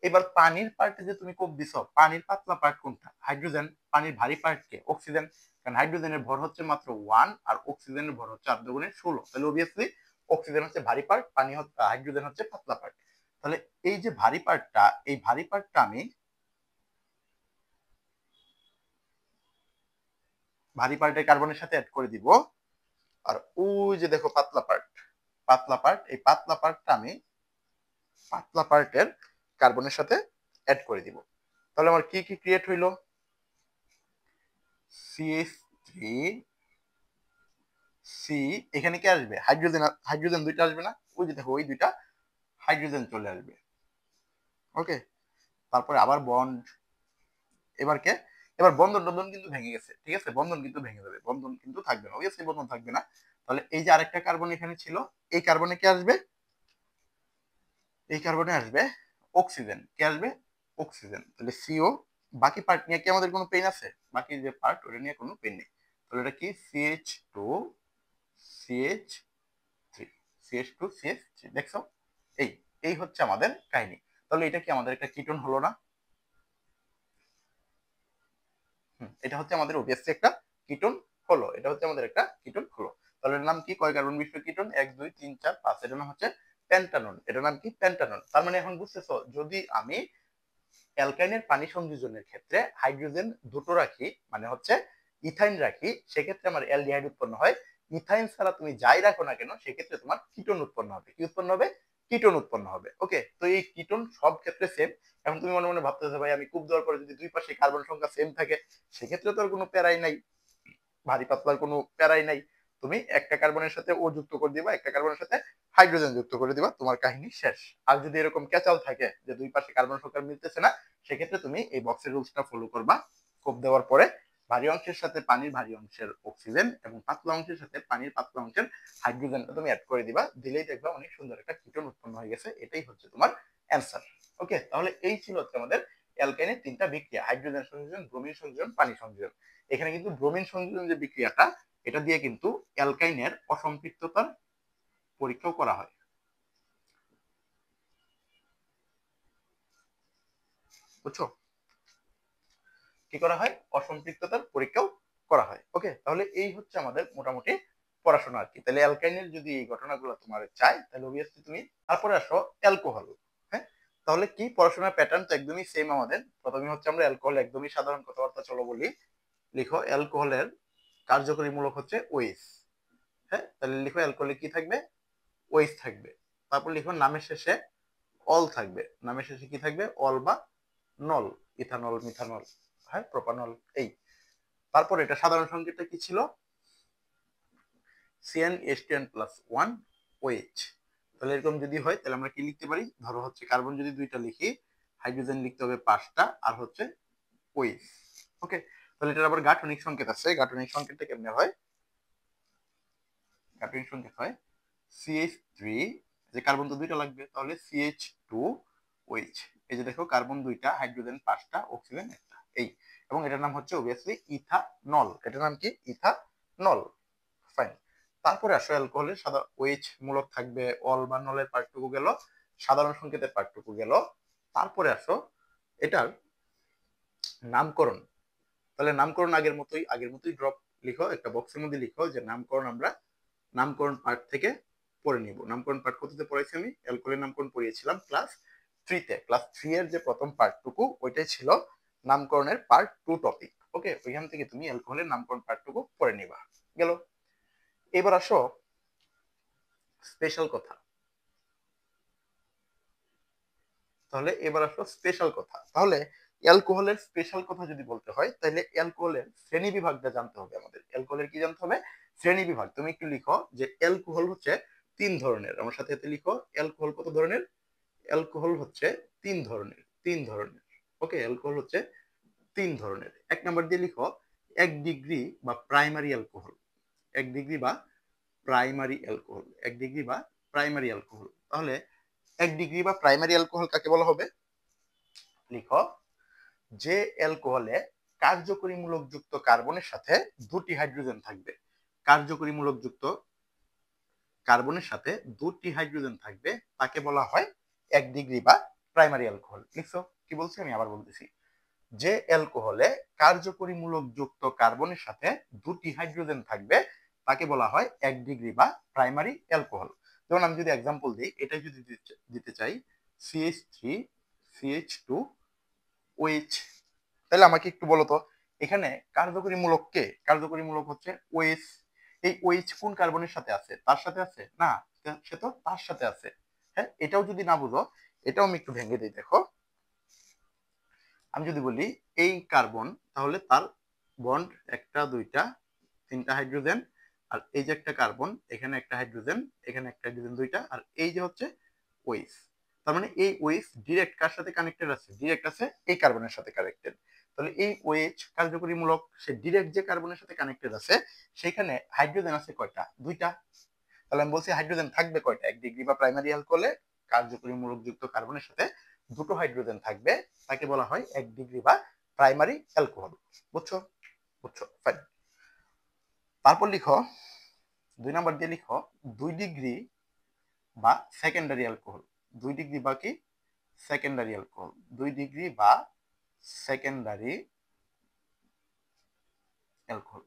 এবার পানির পার্টে যে তুমি কোপ দিছো, পানির পাতলা পার্ট কোনটা, হাইড্রোজেন। পানির ভারী পার্ট কে, অক্সিজেন, কারণ হাইড্রোজেনের ভর হচ্ছে মাত্র 1 আর অক্সিজেনের ভর হচ্ছে 8 দুগুণে 16। তাহলে অবভিয়াসলি অক্সিজেন হচ্ছে ভারী পার্ট, পানি হচ্ছে, হাইড্রোজেন হচ্ছে পাতলা পার্ট। তাহলে এই যে ভারী পার্টটা, এই ভারী পার্টটা আমি ভারী পার্টের কার্বনের সাথে অ্যাড করে দিব। আর ওই যে দেখো পাতলা পার্ট, এই পাতলা পার্টটা আমি পাতলা পার্টের কার্বনের সাথে অ্যাড করে দিব। তাহলে আমার কি কি ক্রিয়েট হইলো, CH3 সি, এখানে কি আসবে, হাইড্রোজেন, হাইড্রোজেন 2টা আসবে না, ওই যে দেখো ওই 2টা হাইড্রোজেন চলে আসবে। ওকে, তারপরে আবার বন্ড, এবার কে, এবার বন্ধন টন্ধন কিন্তু ভেঙে গেছে, ঠিক আছে, বন্ধন কিন্তু ভেঙে যাবে, বন্ধন কিন্তু থাকবে না, অবভিয়াসলি বন্ধন থাকবে না। তাহলে এই যে আরেকটা কার্বন এখানে ছিল, এই কার্বনে কি আসবে, এই কার্বনে আসবে অক্সিজেন, কি আসবে, অক্সিজেন। তাহলে সিও, বাকি পার্ট নিয়ে কি আমাদের কোনো পেন আছে, বাকি যে পার্ট ওটা নিয়ে কোনো পেন নেই। তাহলে এটা কি CH2 CH3, CH2 CH3, দেখছো, এই এই হচ্ছে আমাদের কাহিনী। তাহলে এটা কি আমাদের একটা কিটোন হলো না, এটা হচ্ছে আমাদের অবভিয়াসলি একটা কিটোন হলো, এটা হচ্ছে আমাদের একটা কিটোন হলো। তাহলে এর নাম কি, কয় কার্বন বিশিষ্ট কিটোন, 1 2 3 4 5, এটার নাম হচ্ছে পেন্টানন, এটার নাম কি, পেন্টানন। তার মানে এখন বুঝতেছো, যদি আমি অ্যালকাইনের পানি সংযোজনের ক্ষেত্রে হাইড্রোজেন দুটো রাখি, মানে হচ্ছে ইথাইন রাখি, সেক্ষেত্রে আমার অ্যালডিহাইড উৎপন্ন হয়। ইথাইন ছাড়া তুমি যাই রাখো না কেন, সেক্ষেত্রে তোমার কিটোন উৎপন্ন হবে। কি উৎপন্ন হবে, কিটোন উৎপন্ন হবে। ওকে, তো এই কিটোন সব ক্ষেত্রে সেম। এখন তুমি মনে মনে ভাবতেছো, ভাই আমি কূপ দেওয়ার পরে যদি দুই পাশে কার্বন সংখ্যা সেম থাকে, সেক্ষেত্রে তো আর কোনো প্যারাই নাই, ভারী পাতলার কোনো প্যারাই নাই। তুমি একটা কার্বনের সাথে ও যুক্ত করে দিবা, একটা কার্বনের সাথে হাইড্রোজেন যুক্ত করে দিবা, তোমার কাহিনী শেষ। আর যদি এরকম ক্যাচাল থাকে যে দুই পাশে কার্বন সংখ্যা মিলতেছে না, সেক্ষেত্রে তুমি এই বক্সের রুলসটা ফলো করবা। কোপ দেওয়ার পরে ভারী অংশের সাথে পানির ভারী অংশের অক্সিজেন এবং পাতলা অংশের সাথে পানির পাতলা অংশের হাইড্রোজেনটা তুমি অ্যাড করে দিবা, দিলেই দেখবা অনেক সুন্দর একটা কিটোন উৎপন্ন হয়ে গেছে। এটাই হচ্ছে তোমার অ্যান্সার। ওকে, তাহলে এই ছিল হচ্ছে আমাদের অ্যালকাইনের 3টা বিক্রিয়া, হাইড্রোজেন সংযোজন, ব্রোমিন সংযোজন, পানি সংযোজন। এখানে কিন্তু ব্রোমিন সংযোজন যে বিক্রিয়াটা, এটা দিয়ে কিন্তু অ্যালকাইনের অসম্পৃক্ততার পরীক্ষাও করা হয়। বুঝছো, কি করা হয়, অসম্পৃক্ততার পরীক্ষাও করা হয়। ওকে, তাহলে এই হচ্ছে আমাদের মোটামুটি পড়াশোনা আর কি। তাহলে অ্যালকাইনের যদি এই ঘটনাগুলো তোমার চাই, তাহলে অবভিয়াসলি তুমি তারপরে আসো অ্যালকোহল। হ্যাঁ, তাহলে কি পড়াশোনার প্যাটার্ন তো একদমই সেম আমাদের। প্রথমে হচ্ছে আমরা অ্যালকোহল, একদমই সাধারণ কথাবার্তা চলো বলি। লিখো অ্যালকোহলের কার্যকরী মূলক হচ্ছে ওএইচ। হ্যাঁ, তাহলে লিখো অ্যালকোহলে কি থাকবে, ওএইচ থাকবে। তারপর লিখো নামের শেষে অল থাকবে, নামের শেষে কি থাকবে, অল বা নল, ইথানল, মিথানল, হ্যাঁ, প্রোপানল। এই তারপর এটা সাধারণ সংকেতটা কি ছিল, CnH2n+1 OH। তাহলে এরকম যদি হয়, তাহলে আমরা কি লিখতে পারি, ধরো হচ্ছে কার্বন যদি 2টা লিখি, হাইড্রোজেন লিখতে হবে 5টা, আর হচ্ছে OH। ওকে, তাহলে এটার আবার গাঠনিক সংকেত আছে, গাঠনিক সংকেতটা কেমনে হয়, গাঠনিক সংকেত হয় CH3, যে কার্বন তো 2টা লাগবে, তাহলে CH2OH। এই যে দেখো কার্বন 2টা, হাইড্রোজেন 5টা, অক্সিজেন 1টা, এই। এবং এটার নাম হচ্ছে অবভিয়াসলি ইথানল। এটার নাম কি? ইথানল। ফাইন। তারপরে আসো অ্যালকোহলের সাদা ওএইচ মূলক থাকবে, অল বা নলের পার্টটুকু গেল, সাধারণ সংকেতের পার্টটুকু গেল। তারপরে আসো এটার নামকরণ। তাহলে নামকরণ আগের মতোই ড্রপ লিখো, একটা বক্সের মধ্যে লিখো যে নামকরণ আমরা নামকরণ পার্ট থেকে পড়ে নিব। নামকরণ পার্ট কোথাতে পড়াইছি? আমি অ্যালকোহলের নামকরণ পড়িয়েছিলাম ক্লাস 3-তে। ক্লাস 3 এর যে প্রথম পার্টটুকু ওইটাই ছিল নামকরণের পার্ট 2 টপিক। ওকে, ওইখান থেকে তুমি অ্যালকোহলের নামকরণ পার্টটুকু পড়ে নিবা। গেল। এবার আসো স্পেশাল কথা। তাহলে অ্যালকোহলের স্পেশাল কথা যদি বলতে হয়, তাহলে অ্যালকোহলের শ্রেণী বিভাগটা জানতে হবে আমাদের। অ্যালকোহলের কি জানতে হবে? শ্রেণী বিভাগ। তুমি একটু লিখো যে অ্যালকোহল হচ্ছে 3 ধরনের। আমার সাথে এতে লিখো অ্যালকোহল কত ধরনের? অ্যালকোহল হচ্ছে 3 ধরনের। ওকে, অ্যালকোহল হচ্ছে 3 ধরনের। 1 নাম্বার দিয়ে লিখো 1 ডিগ্রি বা প্রাইমারি অ্যালকোহল। 1 ডিগ্রি বা প্রাইমারি অ্যালকোহল। 1 ডিগ্রি বা প্রাইমারি অ্যালকোহল। তাহলে 1 ডিগ্রি বা প্রাইমারি অ্যালকোহল কাকে বলা হবে? লিখো যে অ্যালকোহলে কার্যকরীমূলক যুক্ত কার্বনের সাথে 2টি হাইড্রোজেন থাকবে। কার্যকরীমূলক যুক্ত কার্বনের সাথে 2টি হাইড্রোজেন থাকবে, তাকে বলা হয় 1 ডিগ্রি বা প্রাইমারি অ্যালকোহল। লিখছো? কি বলছি আমি আবার বলতেছি। যে অ্যালকোহলে কার্যকরীমূলক যুক্ত কার্বনের সাথে 2টি হাইড্রোজেন থাকবে, তাকে বলা হয় 1 ডিগ্রি বা প্রাইমারি অ্যালকোহল। যেমন আমি যদি এক্সাম্পল দিই, এটাই যদি দিতে চাই CH3 CH2 OH, তাহলে আমাকে একটু বলো তো এখানে কার্যকরীমূলক কে? কার্যকরীমূলক হচ্ছে OH। এই OH কোন কার্বনের সাথে আছে? তার সাথে আছে না, সে তো তার সাথে আছে। হ্যাঁ, এটাও যদি না বুঝো, এটাও আমি একটু ভেঙে দিই। দেখো, আমি যদি বলি এই কার্বন, তাহলে তার বন্ড 1টা 2টা 3টা হাইড্রোজেন, আর এই যে একটা কার্বন, এখানে একটা হাইড্রোজেন, এখানে একটা হাইড্রোজেন 2টা, আর এই যে হচ্ছে ওইস। তার মানে এই ওইস ডিরেক্ট কার সাথে কানেক্টেড আছে? ডিরেক্ট আছে এই কার্বনের সাথে কানেক্টেড। তাহলে এই ওএইচ কার্যকরীমূলক, সে ডিরেক্ট যে কার্বনের সাথে কানেক্টেড আছে, সেখানে হাইড্রোজেন আছে কয়টা? 2টা। তাহলে আমি বলছি হাইড্রোজেন থাকবে কয়টা? 1 ডিগ্রি বা প্রাইমারি অ্যালকোহলে কার্যকরীমূলক যুক্ত কার্বনের সাথে 2টো হাইড্রোজেন থাকবে, তাকে বলা হয় 1 ডিগ্রি বা প্রাইমারি অ্যালকোহল। বুঝছো? বুঝছো, ফাইন। তারপর লিখো 2 নাম্বার দিয়ে লিখো 2 ডিগ্রি বা সেকেন্ডারি অ্যালকোহল। 2 ডিগ্রি বা কি? Secondary alcohol. 2 ডিগ্রি বা সেকেন্ডারি অ্যালকোহল।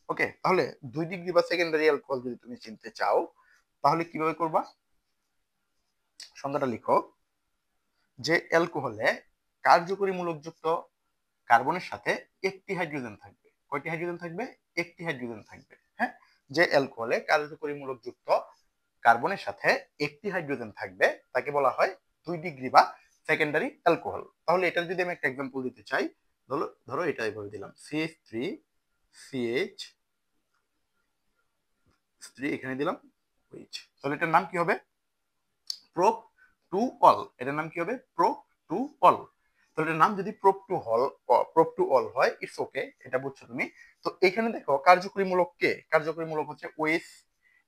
ওকে, তাহলে 2 ডিগ্রি বা সেকেন্ডারি অ্যালকোহল যদি তুমি চিনতে চাও, তাহলে কিভাবে করবা? সংজ্ঞাটা লিখো যে অ্যালকোহলে কার্যকরীমূলক যুক্ত কার্বনের সাথে 1টি হাইড্রোজেন থাকবে। কয়টি হাইড্রোজেন থাকবে? 1টি হাইড্রোজেন থাকবে। হ্যাঁ, যে অ্যালকোহলে কার্যকরীমূলক যুক্ত কার্বনের সাথে 1টি হাইড্রোজেন থাকবে, তাকে বলা হয় 2 ডিগ্রি বা সেকেন্ডারি অ্যালকোহল। তাহলে এটার যদি আমি একটা এক্সাম্পল দিতে চাই, ধরো ধরো এটা এভাবে দিলাম CH3 CH3, এখানে দিলাম OH। তাহলে এটার নাম কি হবে? Prop to all. এটার নাম কি হবে? Prop to all. তো এটার নাম যদি প্রোপ টু অল হয়, ইটস ওকে, এটা বুঝছো তুমি। তো এখানে দেখো কার্যকরীমূলক কে? কার্যকরীমূলক হচ্ছে ওএস।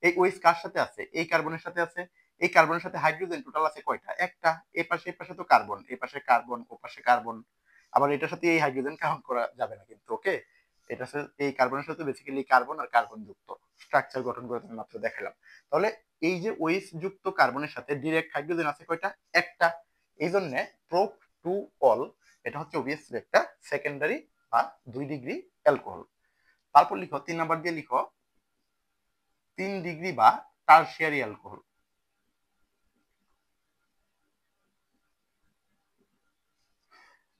এই ওএস কার সাথে আছে? এই কার্বনের সাথে আছে। এই কার্বনের সাথে হাইড্রোজেন টোটাল আছে কয়টা? একটা। এই পাশে তো কার্বন, এই পাশে কার্বন, ও পাশে কার্বন। আবার এটার সাথে এই হাইড্রোজেন কাউন্ট করা যাবে না কিন্তু। ওকে, এটা এই কার্বনের সাথে বেসিক্যালি কার্বন আর কার্বন যুক্ত স্ট্রাকচার গঠন করে তুমি মাত্র দেখালাম। তাহলে এই যে ওএইচ যুক্ত কার্বনের সাথে ডিরেক্ট হাইড্রোজেন আছে কয়টা? একটা। এই জন্য প্রোপ টু অল, এটা হচ্ছে অবভিয়াসলি একটা সেকেন্ডারি বা 2 ডিগ্রি অ্যালকোহল। তারপর লিখো 3 নাম্বার দিয়ে লিখো 3 ডিগ্রি বা টারশিয়ারি অ্যালকোহল।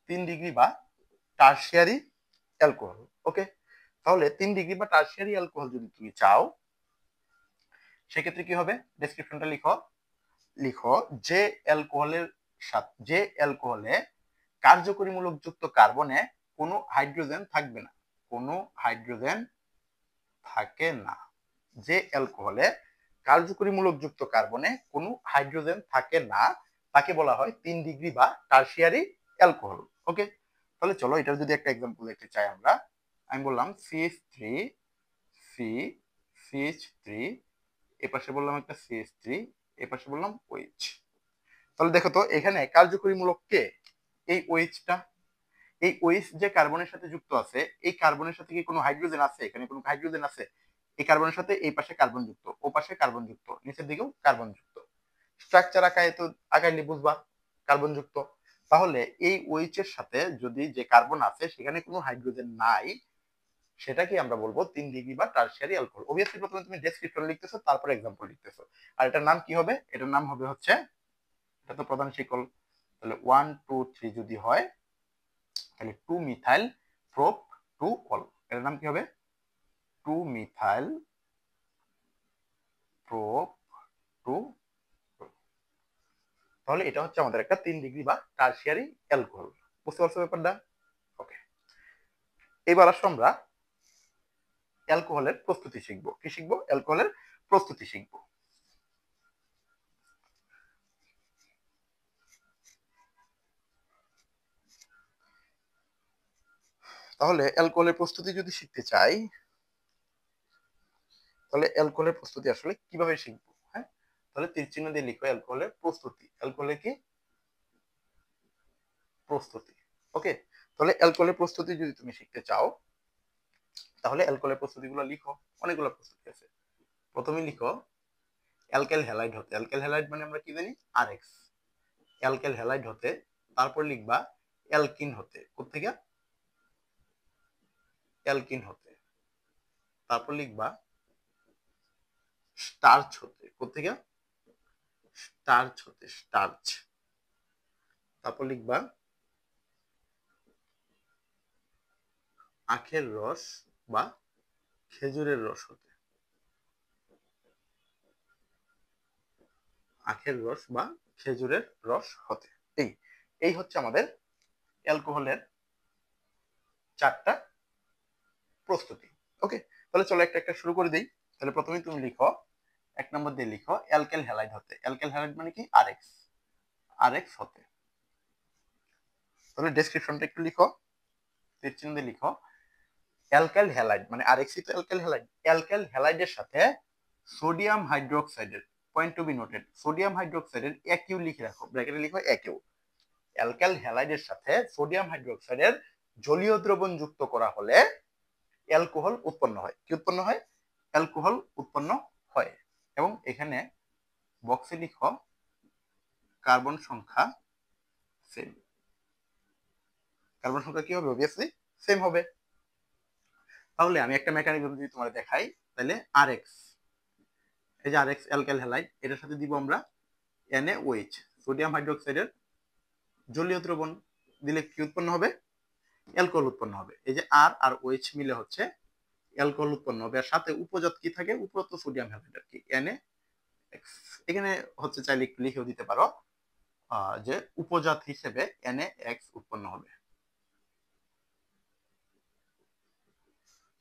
3 ডিগ্রি বা টারশিয়ারি অ্যালকোহল। ওকে, তাহলে 3 ডিগ্রি বা টারশিয়ারি অ্যালকোহল যদি তুমি চাও, সেক্ষেত্রে কি হবে? ডেসক্রিপশনটা লিখো। লিখো যে অ্যালকোহলে কার্যকরীমূলক যুক্ত কার্বনে কোনো হাইড্রোজেন থাকবে না। কোনো হাইড্রোজেন থাকে না। যে অ্যালকোহলে কার্যকরীমূলক যুক্ত কার্বনে কোনো হাইড্রোজেন থাকে না, তাকে বলা হয় 3 ডিগ্রি বা টারশিয়ারি অ্যালকোহল। ওকে, তাহলে চলো এটার যদি একটা এক্সাম্পল দেখতে চাই আমরা। আমি বললাম CH3 সি CH3, এপাশে বললাম একটা CH3, এপাশে বললাম OH। তাহলে দেখো তো এখানে কার্যকরী মূলক কে? এই ওএইচটা। এই ওএইচ যে কার্বনের সাথে যুক্ত আছে, এই কার্বনের সাথে কি কোনো হাইড্রোজেন আছে? এখানে কোনো হাইড্রোজেন আছে? এই কার্বনের সাথে এই পাশে কার্বন যুক্ত, ও পাশে কার্বন যুক্ত, নিচের দিকেও কার্বন যুক্ত। স্ট্রাকচার আঁকায় তো আঁকাইলে বুঝবা কার্বন যুক্ত। তাহলে এই ওএইচ এর সাথে যদি যে কার্বন আছে সেখানে কোনো হাইড্রোজেন নাই, সেটাকে আমরা বলবো 3 ডিগ্রি বা টারশিয়ারি অ্যালকোহল। অবভিয়াসলি প্রথমে তুমি ডেসক্রিপশন লিখতেছো, তারপর এক্সাম্পল লিখতেছো। আর এটার নাম কি হবে? এটার নাম হবে হচ্ছে, এটা তো প্রধান শিকল, তাহলে 1 2 3 যদি হয় তাহলে 2 মিথাইল প্রোপ 2 অল। এটার নাম কি হবে? 2 মিথাইল প্রোপ 2। তাহলে এটা হচ্ছে আমাদের একটা 3 ডিগ্রি বা টারশিয়ারি অ্যালকোহল। বুঝতে পারছো ব্যাপারটা? ওকে, এবার আসো আমরা অ্যালকোহলের প্রস্তুতি শিখবো। কি শিখবো? অ্যালকোহলের প্রস্তুতি শিখবো। তাহলে অ্যালকোহলের প্রস্তুতি যদি শিখতে চাই, তাহলে অ্যালকোহলের প্রস্তুতি আসলে কিভাবে শিখবো? হ্যাঁ, তাহলে তীর চিহ্ন দিয়ে লিখো অ্যালকোহলের প্রস্তুতি। অ্যালকোহলের কি প্রস্তুতি? ওকে, তাহলে অ্যালকোহলের প্রস্তুতি যদি তুমি শিখতে চাও, তাহলে অ্যালকোহলের প্রস্তুতিগুলো লিখো। অনেকগুলো প্রস্তুতি আছে। প্রথমে লিখো অ্যালকেল হ্যালাইড হতে। অ্যালকেল হ্যালাইড মানে আমরা কি জানি? আরএক্স। অ্যালকেল হ্যালাইড হতে, তারপর লিখবা অ্যালকিন হতে। কোত্থেকে? অ্যালকিন হতে। তারপর লিখবা স্টার্চ হতে। কোত্থেকে? স্টার্চ হতে, স্টার্চ। তারপর লিখবা আখের রস বা খেজুরের রস হতে। আখের রস বা খেজুরের রস হতে। এই এই হচ্ছে আমাদের অ্যালকোহলের 4টা প্রস্তুতি। ওকে, তাহলে চলো একটা একটা শুরু করে দিই। তাহলে প্রথমে তুমি লিখো, 1 নম্বর দিয়ে লিখো অ্যালকেল হ্যালাইড হতে। অ্যালকেল হ্যালাইড মানে কি? আরএক্স। আরএক্স হতে। তাহলে ডেসক্রিপশনটা একটু লিখো, তীর চিহ্ন দিয়ে লিখো অ্যালকেল হ্যালাইড মানে আরএক্স তো অ্যালকেল হ্যালাইড। অ্যালকেল হ্যালাইডের সাথে সোডিয়াম হাইড্রোক্সাইডের, point to be noted, sodium হাইড্রোক্সাইডের একিউ লিখে রাখো, ব্র্যাকেটে লিখো একিউ। অ্যালকেল হ্যালাইডের সাথে সোডিয়াম হাইড্রোক্সাইডের জলীয় দ্রবণ যুক্ত করা হলে অ্যালকোহল উৎপন্ন হয়। কি উৎপন্ন হয়? অ্যালকোহল উৎপন্ন হয়। এবং এখানে বক্সে লিখো কার্বন সংখ্যা সেম। কার্বন সংখ্যা কি হবে? অবভিয়াসলি সেম হবে। তাহলে আমি একটা মেকানিজম যদি তোমার দেখাই, তাহলে আরএক্স, এই যে আরএক্স অ্যালকেল হ্যালাইড, এটার সাথে দিব আমরা NaOH, সোডিয়াম হাইড্রোক্সাইডের জলীয় দ্রবণ। দিলে কি উৎপন্ন হবে? অ্যালকোহল উৎপন্ন হবে। এই যে আর আর OH মিলে হচ্ছে অ্যালকোহল উৎপন্ন হবে। আর সাথে উপজাত কি থাকে? উপরোক্ত সোডিয়াম হ্যালাইড আর কি, NaX। এখানে হচ্ছে চাইলে একটু লিখেও দিতে পারো যে উপজাত হিসেবে NaX উৎপন্ন হবে।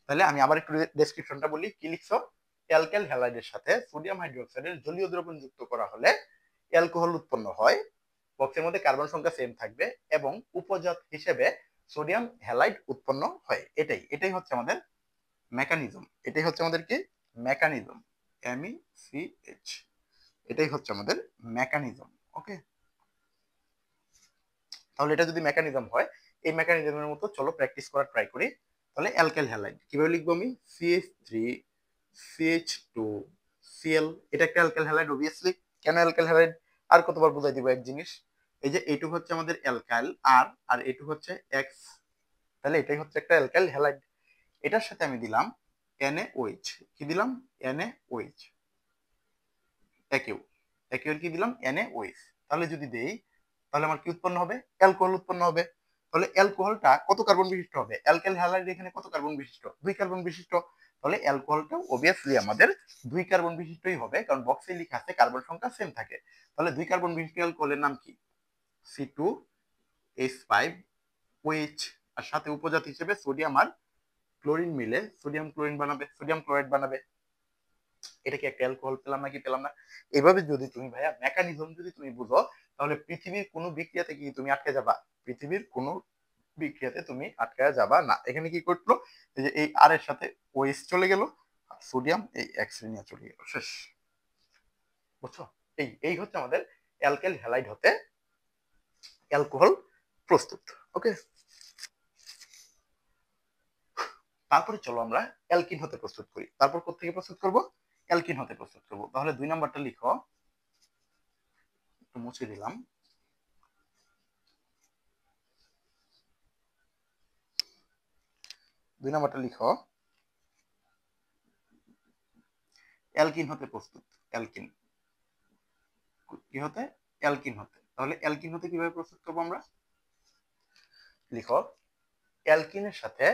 তাহলে আমি আবার একটু ডেসক্রিপশনটা বলি। কি লিখছো? অ্যালকেল হ্যালাইডের সাথে সোডিয়াম হাইড্রোক্সাইডের জলীয় দ্রবণ যুক্ত করা হলে অ্যালকোহল উৎপন্ন হয়। বক্সের মধ্যে কার্বন সংখ্যা সেম থাকবে এবং উপজাত হিসেবে সোডিয়াম হ্যালাইড উৎপন্ন হয়। এটাই এটাই হচ্ছে আমাদের মেকানিজম। এটাই হচ্ছে আমাদের কি মেকানিজম, MECH। এটাই হচ্ছে আমাদের মেকানিজম। ওকে, তাহলে এটা যদি মেকানিজম হয়, এই মেকানিজমের মতো চলো প্র্যাকটিস করা ট্রাই করি। তাহলে অ্যালকেল হ্যালাইড কিভাবে লিখবো আমি? CH3 CH2 Cl। এটা একটা অ্যালকেল হ্যালাইড অবভিয়াসলি। কেন অ্যালকেল হ্যালাইড? আর কতবার বুঝাই দিব এক জিনিস। এই যে এইটুকু হচ্ছে আমাদের অ্যালকাইল, আর আর এইটুকু হচ্ছে এক্স। তাহলে এটাই হচ্ছে একটা অ্যালকাইল হ্যালাইড। এটার সাথে আমি দিলাম NaOH। কি দিলাম? NaOH। একিউ, একিউ এর কি দিলাম? NaOH। তাহলে যদি দেই, তাহলে আমার কি উৎপন্ন হবে? অ্যালকোহল উৎপন্ন হবে। তাহলে অ্যালকোহলটা কত কার্বন বিশিষ্ট হবে? অ্যালকেল হ্যালাইড এখানে কত কার্বন বিশিষ্ট? 2 কার্বন বিশিষ্ট। তাহলে অ্যালকোহলটাও অবভিয়াসলি আমাদের 2 কার্বন বিশিষ্টই হবে, কারণ বক্সে লেখা আছে কার্বন সংখ্যা সেম থাকে। তাহলে 2 কার্বন বিশিষ্ট অ্যালকোহলের নাম কি? C2H5OH। আর সাথে উপজাত হিসেবে সোডিয়াম আর ক্লোরিন মিলে সোডিয়াম ক্লোরিন বানাবে, সোডিয়াম ক্লোরাইড বানাবে। এটা কি একটা অ্যালকোহল পেলাম নাকি পেলাম না? এভাবে যদি তুমি ভাইয়া মেকানিজম যদি তুমি বুঝো, তাহলে পৃথিবীর কোনো বিক্রিয়াতে কি তুমি আটকে যাবা? পৃথিবীর কোনো বিক্রিয়াতে তুমি আটকে যাবা না। এখানে কি করলো? এই যে এই আর এর সাথে ওএইচ চলে গেল, সোডিয়াম এই এক্স নিয়ে চলে গেল, শেষ। বুঝছো? এই এই হচ্ছে আমাদের অ্যালকাইল হ্যালাইড হতে অ্যালকোহল প্রস্তুত। ওকে, তারপরে চলো আমরা অ্যালকিন হতে প্রস্তুত করি। তারপর কোত্থেকে প্রস্তুত করব? অ্যালকিন হতে প্রস্তুত করব। তাহলে 2 নাম্বারটা লিখো, একটু মুছে দিলাম। 2 নাম্বারটা লিখো, অ্যালকিন হতে প্রস্তুত। অ্যালকিন কি হতে? অ্যালকিন হতে। তাহলে অ্যালকিন হতে কিভাবে প্রস্তুত করব আমরা? লিখো, অ্যালকিনের সাথে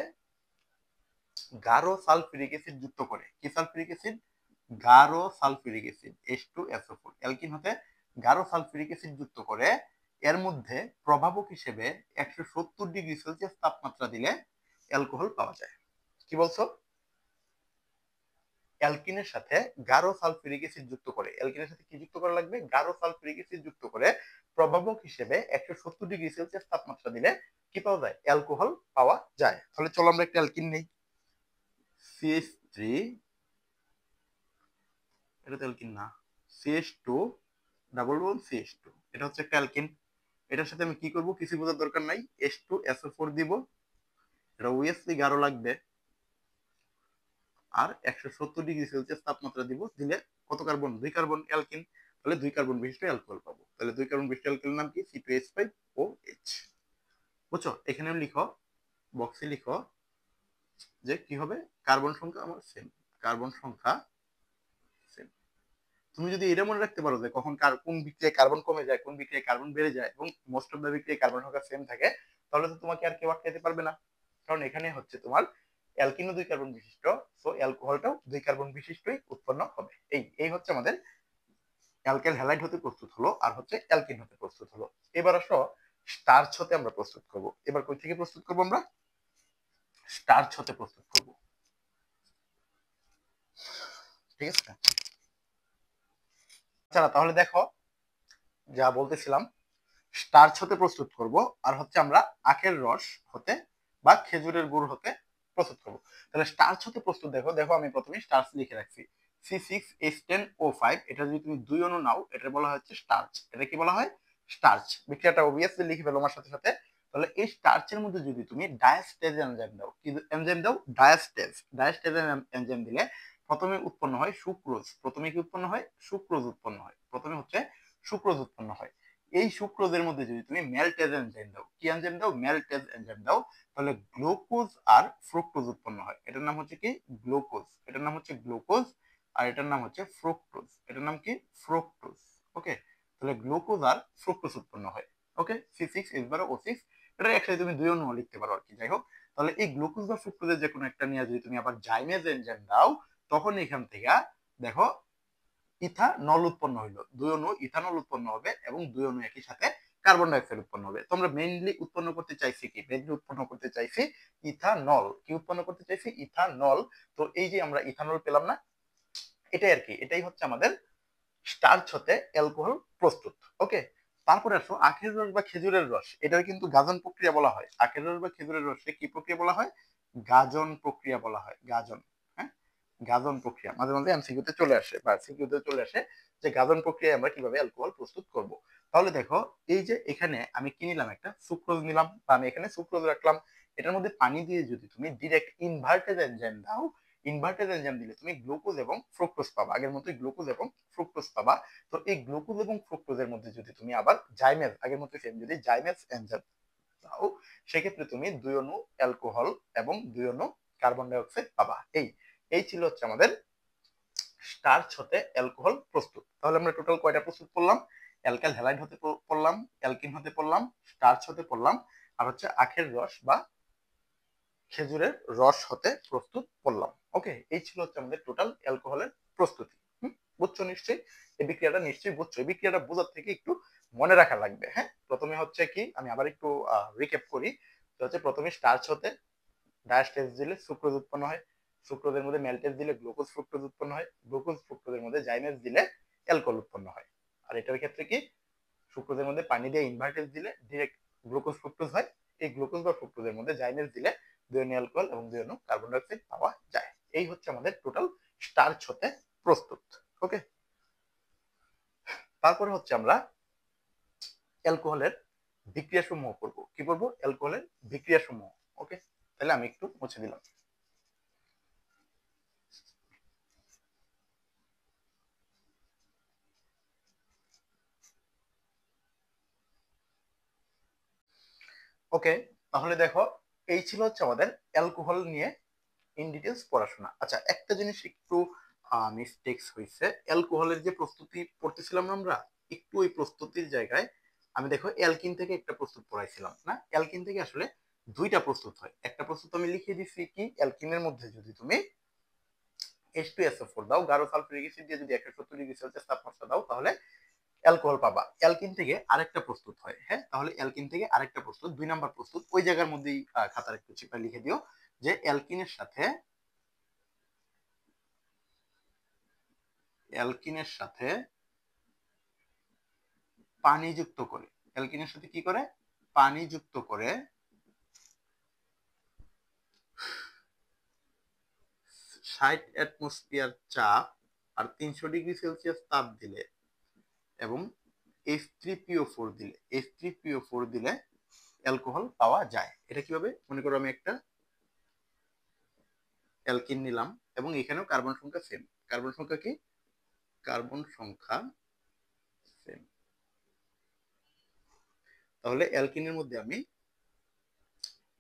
গাঢ় সালফিউরিক অ্যাসিড যুক্ত করে, কি সালফিউরিক অ্যাসিড? গাঢ় সালফিউরিক অ্যাসিড H2SO4। অ্যালকিন হতে গাঢ় সালফিউরিক অ্যাসিড যুক্ত করে এর মধ্যে প্রভাবক হিসেবে 170 ডিগ্রি সেলসিয়াস তাপমাত্রা দিলে অ্যালকোহল পাওয়া যায়। কি বলছো? অ্যালকিনের সাথে গাঢ় সালফিউরিক অ্যাসিড যুক্ত করে, অ্যালকিনের সাথে কি যুক্ত করা লাগবে? গাঢ় সালফিউরিক অ্যাসিড যুক্ত করে প্রভাবক হিসেবে 170 ডিগ্রি সেলসিয়াস তাপমাত্রা দিলে কি পাওয়া যায়? অ্যালকোহল পাওয়া যায়। তাহলে চলো আমরা একটা অ্যালকিন নেই, CH3, এটা তো অ্যালকিন না, CH2 ডাবল বন্ড CH2, এটা হচ্ছে একটা অ্যালকিন। এটার সাথে আমি কি করব কিছু বোঝার দরকার নাই, H2SO4 দিব, এটা অবভিয়াসলি গাঢ় লাগবে, আর 170 ডিগ্রি সেলসিয়াস তাপমাত্রা দিব, দিলে কত কার্বন? 2 carbon, alkyne. তাহলে 2 কার্বন বিশিষ্ট অ্যালকোহল পাবো। তাহলে 2 কার্বন বিশিষ্ট অ্যালকোহলের নাম কি? C2H5OH। বুঝছো? এখানে লিখো, বক্সে লিখো যে কি হবে, কার্বন সংখ্যা আমার সেম, কার্বন সংখ্যা সেম। তুমি যদি এটা মনে রাখতে পারো যে কখন কোন বিক্রিয়ায় কার্বন কমে যায়, কোন বিক্রিয়ায় কার্বন বেড়ে যায়, এবং মোস্ট অফ দ্য বিক্রিয়ায় কার্বন সংখ্যা সেম থাকে, তাহলে তো তোমাকে আর কেউ আটকাতে পারবে না। কারণ এখানে হচ্ছে তোমার অ্যালকিনও 2 কার্বন বিশিষ্ট, সো অ্যালকোহলটাও 2 কার্বন বিশিষ্টই উৎপন্ন হবে। এই এই হচ্ছে আমাদের অ্যালকাইল হ্যালাইড হতে প্রস্তুত হলো, আর হচ্ছে অ্যালকিন হতে প্রস্তুত হলো। এবার আসো স্টার্চ হতে আমরা প্রস্তুত করব। এবার কই থেকে প্রস্তুত করব আমরা? স্টার্চ হতে প্রস্তুত করব। ঠিক আছে, আচ্ছা তাহলে দেখো, যা বলতেছিলাম, স্টার্চ হতে প্রস্তুত করব, আর হচ্ছে আমরা আখের রস হতে বা খেজুরের গুড় হতে প্রস্তুত করব। তাহলে স্টার্চ হতে প্রস্তুত, দেখো দেখো আমি প্রথমে স্টার্চ লিখে রাখছি, C6H10O5। এটা যদি তুমি 2 অণু নাও, এটা বলা হচ্ছে স্টার্চ। এটা কি বলা হয়? স্টার্চ। বিক্রিয়াটা অবভিয়াসলি লিখে ফেলো আমার সাথে সাথে। তাহলে এই স্টার্চের মধ্যে যদি তুমি ডায়াস্টেজ এনজাইম দাও, কি এনজাইম দাও? ডায়াস্টেজ। ডায়াস্টেজ এনজাইম দিলে প্রথমে উৎপন্ন হয় সুক্রোজ। প্রথমে কি উৎপন্ন হয়? সুক্রোজ উৎপন্ন হয়। প্রথমে হচ্ছে সুক্রোজ উৎপন্ন হয়। এই সুক্রোজের মধ্যে যদি তুমি ম্যালটেজ এনজাইম দাও, কি এনজাইম দাও? ম্যালটেজ এনজাইম দাও, তাহলে গ্লুকোজ আর ফ্রুক্টোজ উৎপন্ন হয়। এটার নাম হচ্ছে কি? গ্লুকোজ। এটার নাম হচ্ছে গ্লুকোজ, আর এটার নাম হচ্ছে ফ্রুক্টোজ। এটার নাম কি? ফ্রুক্টোজ। ওকে, তাহলে গ্লুকোজ আর ফ্রুক্টোজ উৎপন্ন হয়। ওকে, C6H12O6। এটা একসাথে তুমি 2 অণু লিখতে পারো আর কি। যাই হোক, তাহলে এই গ্লুকোজ বা ফ্রুক্টোজের যে কোনো একটা নিয়ে যদি তুমি আবার জাইমেজ এনজাইম দাও, তখন এখান থেকে দেখো ইথানল উৎপন্ন হইলো, 2 অণু ইথানল উৎপন্ন হবে, এবং 2 অণু একই সাথে কার্বন ডাইঅক্সাইড উৎপন্ন হবে। তোমরা মেইনলি উৎপন্ন করতে চাইছি কি? মেইনলি উৎপন্ন করতে চাইছি ইথানল। কি উৎপন্ন করতে চাইছি? ইথানল। তো এই যে আমরা ইথানল পেলাম না, এটাই আর কি, এটাই হচ্ছে আমাদের স্টার্চ হতে অ্যালকোহল প্রস্তুত। ওকে, তারপরে আসো আখের রস বা খেজুরের রস। এটার কিন্তু গাজন প্রক্রিয়া বলা হয়। আখের রস বা খেজুরের রসে কি প্রক্রিয়া বলা হয়? গাজন প্রক্রিয়া বলা হয়। গাজন, হ্যাঁ, গাজন প্রক্রিয়া মাঝে মাঝে এমসিকিউতে চলে আসে বা সিকিউতে চলে আসে, যে গাজন প্রক্রিয়ায় আমরা কিভাবে অ্যালকোহল প্রস্তুত করব। তাহলে দেখো, এই যে এখানে আমি কি নিলাম? একটা সুক্রোজ নিলাম, বা আমি এখানে সুক্রোজ রাখলাম। এটার মধ্যে পানি দিয়ে যদি তুমি ডিরেক্ট ইনভার্টেড এনজাইম দাও, ইনভার্টেড এনজাইম দিলে তুমি গ্লুকোজ এবং ফ্রুক্টোজ পাবা, আগের মতোই গ্লুকোজ এবং ফ্রুক্টোজ পাবা। তো এই গ্লুকোজ এবং ফ্রুক্টোজের মধ্যে যদি তুমি আবার জাইমেজ, আগের মতো সেম যদি জাইমেজ এনজাইম দাও, সেক্ষেত্রে তুমি 2 অণু অ্যালকোহল এবং 2 অণু কার্বন ডাই অক্সাইড পাবা। এই এই ছিল হচ্ছে আমাদের স্টার্চ হতে অ্যালকোহল প্রস্তুত। তাহলে আমরা টোটাল কয়টা প্রস্তুত করলাম? অ্যালকাইল হ্যালাইড হতে পড়লাম, অ্যালকিন হতে পড়লাম, স্টার্চ হতে পড়লাম, আর হচ্ছে আখের রস বা খেজুরের রস হতে প্রস্তুত করলাম। ওকে, এই ছিল হচ্ছে আমাদের টোটাল অ্যালকোহলের প্রস্তুতি। বুঝছো নিশ্চয়ই? এই বিক্রিয়াটা নিশ্চয়ই বুঝছো। এই বিক্রিয়াটা বোঝার থেকে একটু মনে রাখা লাগবে। হ্যাঁ, প্রথমে হচ্ছে কি, আমি আবার একটু রিক্যাপ করি। তো হচ্ছে প্রথমে স্টার্চ হতে ডায়াস্টেজ দিলে সুক্রোজ উৎপন্ন হয়, সুক্রোজের মধ্যে ম্যালটেজ দিলে গ্লুকোজ ফ্রুক্টোজ উৎপন্ন হয়, গ্লুকোজ ফ্রুক্টোজের মধ্যে জাইমেজ দিলে অ্যালকোহল উৎপন্ন হয়। আর এটার ক্ষেত্রে কি, সুক্রোজের মধ্যে পানি দিয়ে ইনভার্টেজ দিলে ডিরেক্ট গ্লুকোজ ফ্রুক্টোজ হয়। এই গ্লুকোজ বা ফ্রুক্টোজের মধ্যে জাইমেজ দিলে 2 অণু অ্যালকোহল এবং 2 অণু কার্বন ডাই অক্সাইড পাওয়া যায়। এই হচ্ছে আমাদের টোটাল স্টার্চ হতে প্রস্তুত। ওকে, তারপরে হচ্ছে আমরা অ্যালকোহলের বিক্রিয়া সমূহ পড়বো। কি পড়বো? অ্যালকোহলের বিক্রিয়া সমূহ। ওকে, তাহলে আমি একটু মুছে দিলাম। ওকে, তাহলে দেখো এই ছিল হচ্ছে আমাদের অ্যালকোহল নিয়ে ইন ডিটেলস পড়াশোনা। আচ্ছা, একটা জিনিস একটু মিস্টেক্স হয়েছে। অ্যালকোহলের যে প্রস্তুতি পড়তেছিলাম না আমরা, একটু ওই প্রস্তুতির জায়গায় আমি দেখো অ্যালকিন থেকে একটা প্রস্তুত পড়াইছিলাম না। অ্যালকিন থেকে আসলে দুইটা প্রস্তুত হয়। একটা প্রস্তুত আমি লিখে দিচ্ছি কি, অ্যালকিনের মধ্যে যদি তুমি H2SO4 দাও, গাঢ় সালফিউরিক অ্যাসিড দিয়ে যদি 170 ডিগ্রি সেলসিয়াস তাপমাত্রা দাও, তাহলে অ্যালকোহল পাবা। অ্যালকিন থেকে আরেকটা প্রস্তুত হয়। হ্যাঁ, তাহলে অ্যালকিন থেকে আরেকটা প্রস্তুত, 2 নাম্বার প্রস্তুত ওই জায়গার মধ্যেই খাতার একটু চিপা লিখে দিও যে অ্যালকিনের সাথে পানি যুক্ত করে, অ্যালকিনের সাথে কি করে, পানি যুক্ত করে 60 অ্যাটমসফিয়ার চাপ আর 300 ডিগ্রি সেলসিয়াস তাপ দিলে এবং H3PO4 দিলে, H3PO4 দিলে অ্যালকোহল পাওয়া যায়। এটা কিভাবে? মনে করো আমি একটা অ্যালকিন নিলাম এবং এখানেও কার্বন সংখ্যা সেম। কার্বন সংখ্যা কি? কার্বন সংখ্যা সেম। তাহলে অ্যালকিনের মধ্যে আমি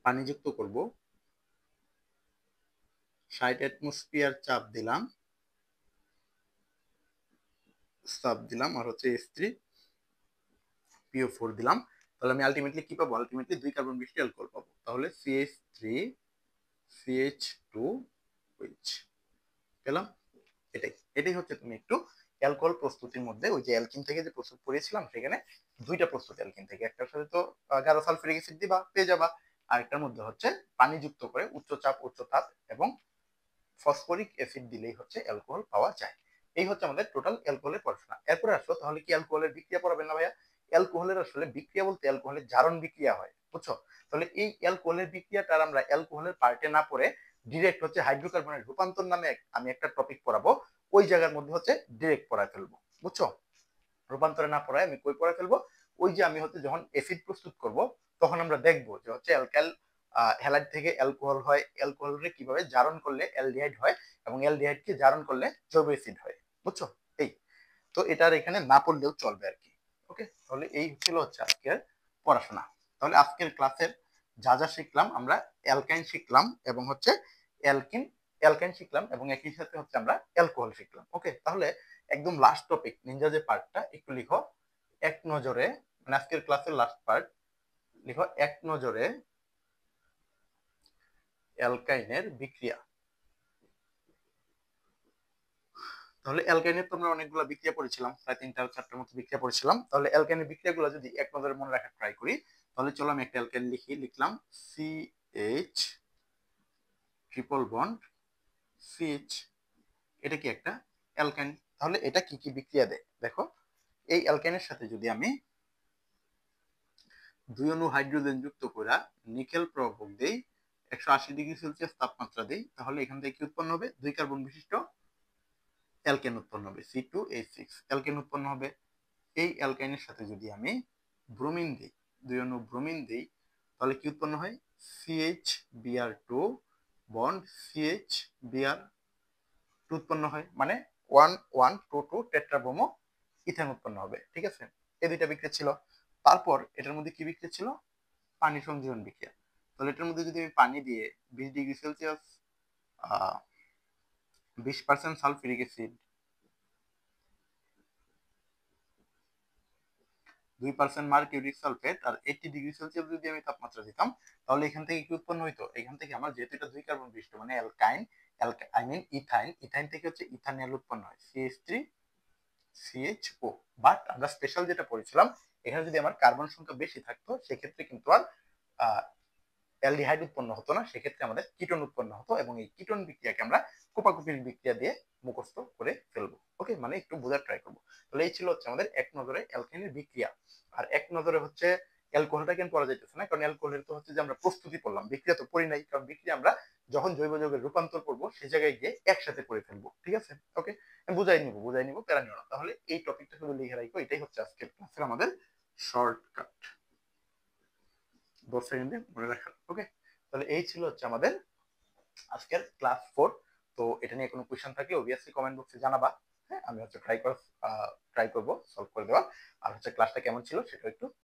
পানি যুক্ত করব, 60 অ্যাটমসফিয়ার চাপ দিলাম আর হচ্ছে H3PO4 দিলাম। তাহলে আমি আলটিমেটলি কি পাবো? আলটিমেটলি 2 কার্বন বিশিষ্ট অ্যালকোহল পাবো। তাহলে CH3CH2OH পেলাম। এটাই এটাই হচ্ছে তুমি একটু অ্যালকোহল প্রস্তুতির মধ্যে ওই যে অ্যালকিন থেকে যে প্রস্তুত করেছিলাম সেখানে দুইটা প্রস্তুত অ্যালকিন থেকে, একটার সাথে তো গাঢ় সালফিউরিক অ্যাসিড দিবা, পেয়ে যাবা। আরেকটার মধ্যে হচ্ছে পানি যুক্ত করে উচ্চ চাপ উচ্চ তাপ এবং ফসফরিক অ্যাসিড দিলেই হচ্ছে অ্যালকোহল পাওয়া যায়। এই হচ্ছে আমাদের টোটাল অ্যালকোহলের পড়াশোনা। এরপরে আসো তাহলে কি অ্যালকোহলের বিক্রিয়া পড়াবেন না ভাইয়া? অ্যালকোহলের আসলে বিক্রিয়া বলতে অ্যালকোহলের জারণ বিক্রিয়া হয়, বুঝছো? তাহলে এই অ্যালকোহলের বিক্রিয়াটা আমরা অ্যালকোহলের পার্টে না পড়ে ডিরেক্ট হচ্ছে হাইড্রোকার্বনের রূপান্তর নামে আমি একটা টপিক পড়াবো, ওই জায়গার মধ্যে হচ্ছে ডিরেক্ট পড়ায় ফেলবো, বুঝছো? রূপান্তরে না পড়ায় আমি কই পড়ায় ফেলবো, ওই যে আমি হচ্ছে যখন অ্যাসিড প্রস্তুত করব তখন আমরা দেখবো যে হচ্ছে অ্যালকাইল হ্যালাইড থেকে অ্যালকোহল হয়, অ্যালকোহলকে কিভাবে জারণ করলে অ্যালডিহাইড হয় এবং অ্যালডিহাইডকে জারণ করলে জৈব অ্যাসিড হয়, বুঝছো? এই তো এটার এখানে না পড়লেও চলবে আর কি। ওকে, তাহলে এই ছিল হচ্ছে আজকের পড়াশোনা। তাহলে আজকের ক্লাসের যা যা শিখলাম, আমরা অ্যালকাইন শিখলাম এবং হচ্ছে অ্যালকিন অ্যালকাইন শিখলাম এবং একই সাথে হচ্ছে আমরা অ্যালকোহল শিখলাম। ওকে, তাহলে একদম লাস্ট টপিক নিনজা যে পার্টটা একটু লিখো এক নজরে, মানে আজকের ক্লাসের লাস্ট পার্ট লিখো এক নজরে অ্যালকাইনের বিক্রিয়া। তাহলে অ্যালকাইনের তো আমরা অনেকগুলো বিক্রিয়া পড়েছিলাম, প্রায় 3-4টার মতো বিক্রিয়া পড়েছিলাম। তাহলে অ্যালকাইনের বিক্রিয়াগুলো যদি এক নজরে মনে রাখার ট্রাই করি, তাহলে চলো আমি একটা অ্যালকাইন লিখলাম CH ট্রিপল বন্ড CH। এটা কি একটা অ্যালকাইন। তাহলে এটা কি কি বিক্রিয়া দেয় দেখো, এই অ্যালকাইনের সাথে যদি আমি 2 অণু হাইড্রোজেন যুক্ত করে নিকেল প্রভাবক দেই, 180 ডিগ্রি সেলসিয়াস তাপমাত্রা দেই, তাহলে এখান থেকে কি উৎপন্ন হবে? 2 কার্বন বিশিষ্ট অ্যালকেন উৎপন্ন হবে, C2H6 অ্যালকেন উৎপন্ন হবে। এই অ্যালকাইনের সাথে যদি আমি ব্রোমিন দিই, 2 অণু ব্রোমিন দিই, তাহলে কি উৎপন্ন হয়? CH Br2 bond CH Br2 উৎপন্ন হয়, মানে 1 1 2 2 টেট্রাব্রোমো ইথেন উৎপন্ন হবে। ঠিক আছে, এই দুইটা বিক্রিয়া ছিল। তারপর এটার মধ্যে কি বিক্রিয়া ছিল? পানি সংযোজন বিক্রিয়া। তাহলে এটার মধ্যে যদি আমি পানি দিয়ে 20 degree Celsius 20% sulphuric acid, 2% mercuric sulphate আর 80 ডিগ্রি সেলসিয়াস যদি আমি তাপমাত্রা দিতাম, তাহলে এখান থেকে কি উৎপন্ন হইতো? এখান থেকে আমার যেহেতু এটা 2 কার্বন বিশিষ্ট মানে alkyne, I mean ethyne, ethyne থেকে হচ্ছে ইথানল উৎপন্ন হয় CH3CHO। বাট আমরা স্পেশাল যেটা পড়েছিলাম, এখানে যদি আমার কার্বন সংখ্যা বেশি থাকতো সেক্ষেত্রে কিন্তু আর অ্যালডিহাইড উৎপন্ন হতো না, সেক্ষেত্রে আমাদের কিটোন উৎপন্ন হতো এবং এই কিটোন বিক্রিয়াকে আমরা কোপাকুপির বিক্রিয়া দিয়ে মুখস্থ করে ফেলবো। ওকে, মানে একটু বোঝার ট্রাই করবো। তাহলে এই ছিল হচ্ছে আমাদের এক নজরে অ্যালকাইনের বিক্রিয়া। আর এক নজরে হচ্ছে অ্যালকোহলটা কেন পড়া যাইতেছে না, কারণ অ্যালকোহলের তো হচ্ছে যে আমরা প্রস্তুতি পড়লাম, বিক্রিয়া তো পড়ি নাই, কারণ বিক্রিয়া আমরা যখন জৈব যৌগের রূপান্তর করবো সেই জায়গায় গিয়ে একসাথে করে ফেলবো। ঠিক আছে, ওকে, বুঝাই নিবো প্যারা নিও না। তাহলে এই টপিকটা শুধু লিখে রাখবো, এটাই হচ্ছে আজকের ক্লাসের আমাদের শর্টকাট 10 সেকেন্ডে মনে রাখার। ওকে, তাহলে এই ছিল হচ্ছে আমাদের আজকের ক্লাস 4। তো এটা নিয়ে কোনো কোয়েশ্চেন থাকলে অবভিয়াসলি কমেন্ট বক্সে জানাবা। হ্যাঁ, আমি হচ্ছে ট্রাই করব সলভ করে দেওয়া। আর হচ্ছে ক্লাসটা কেমন ছিল সেটা একটু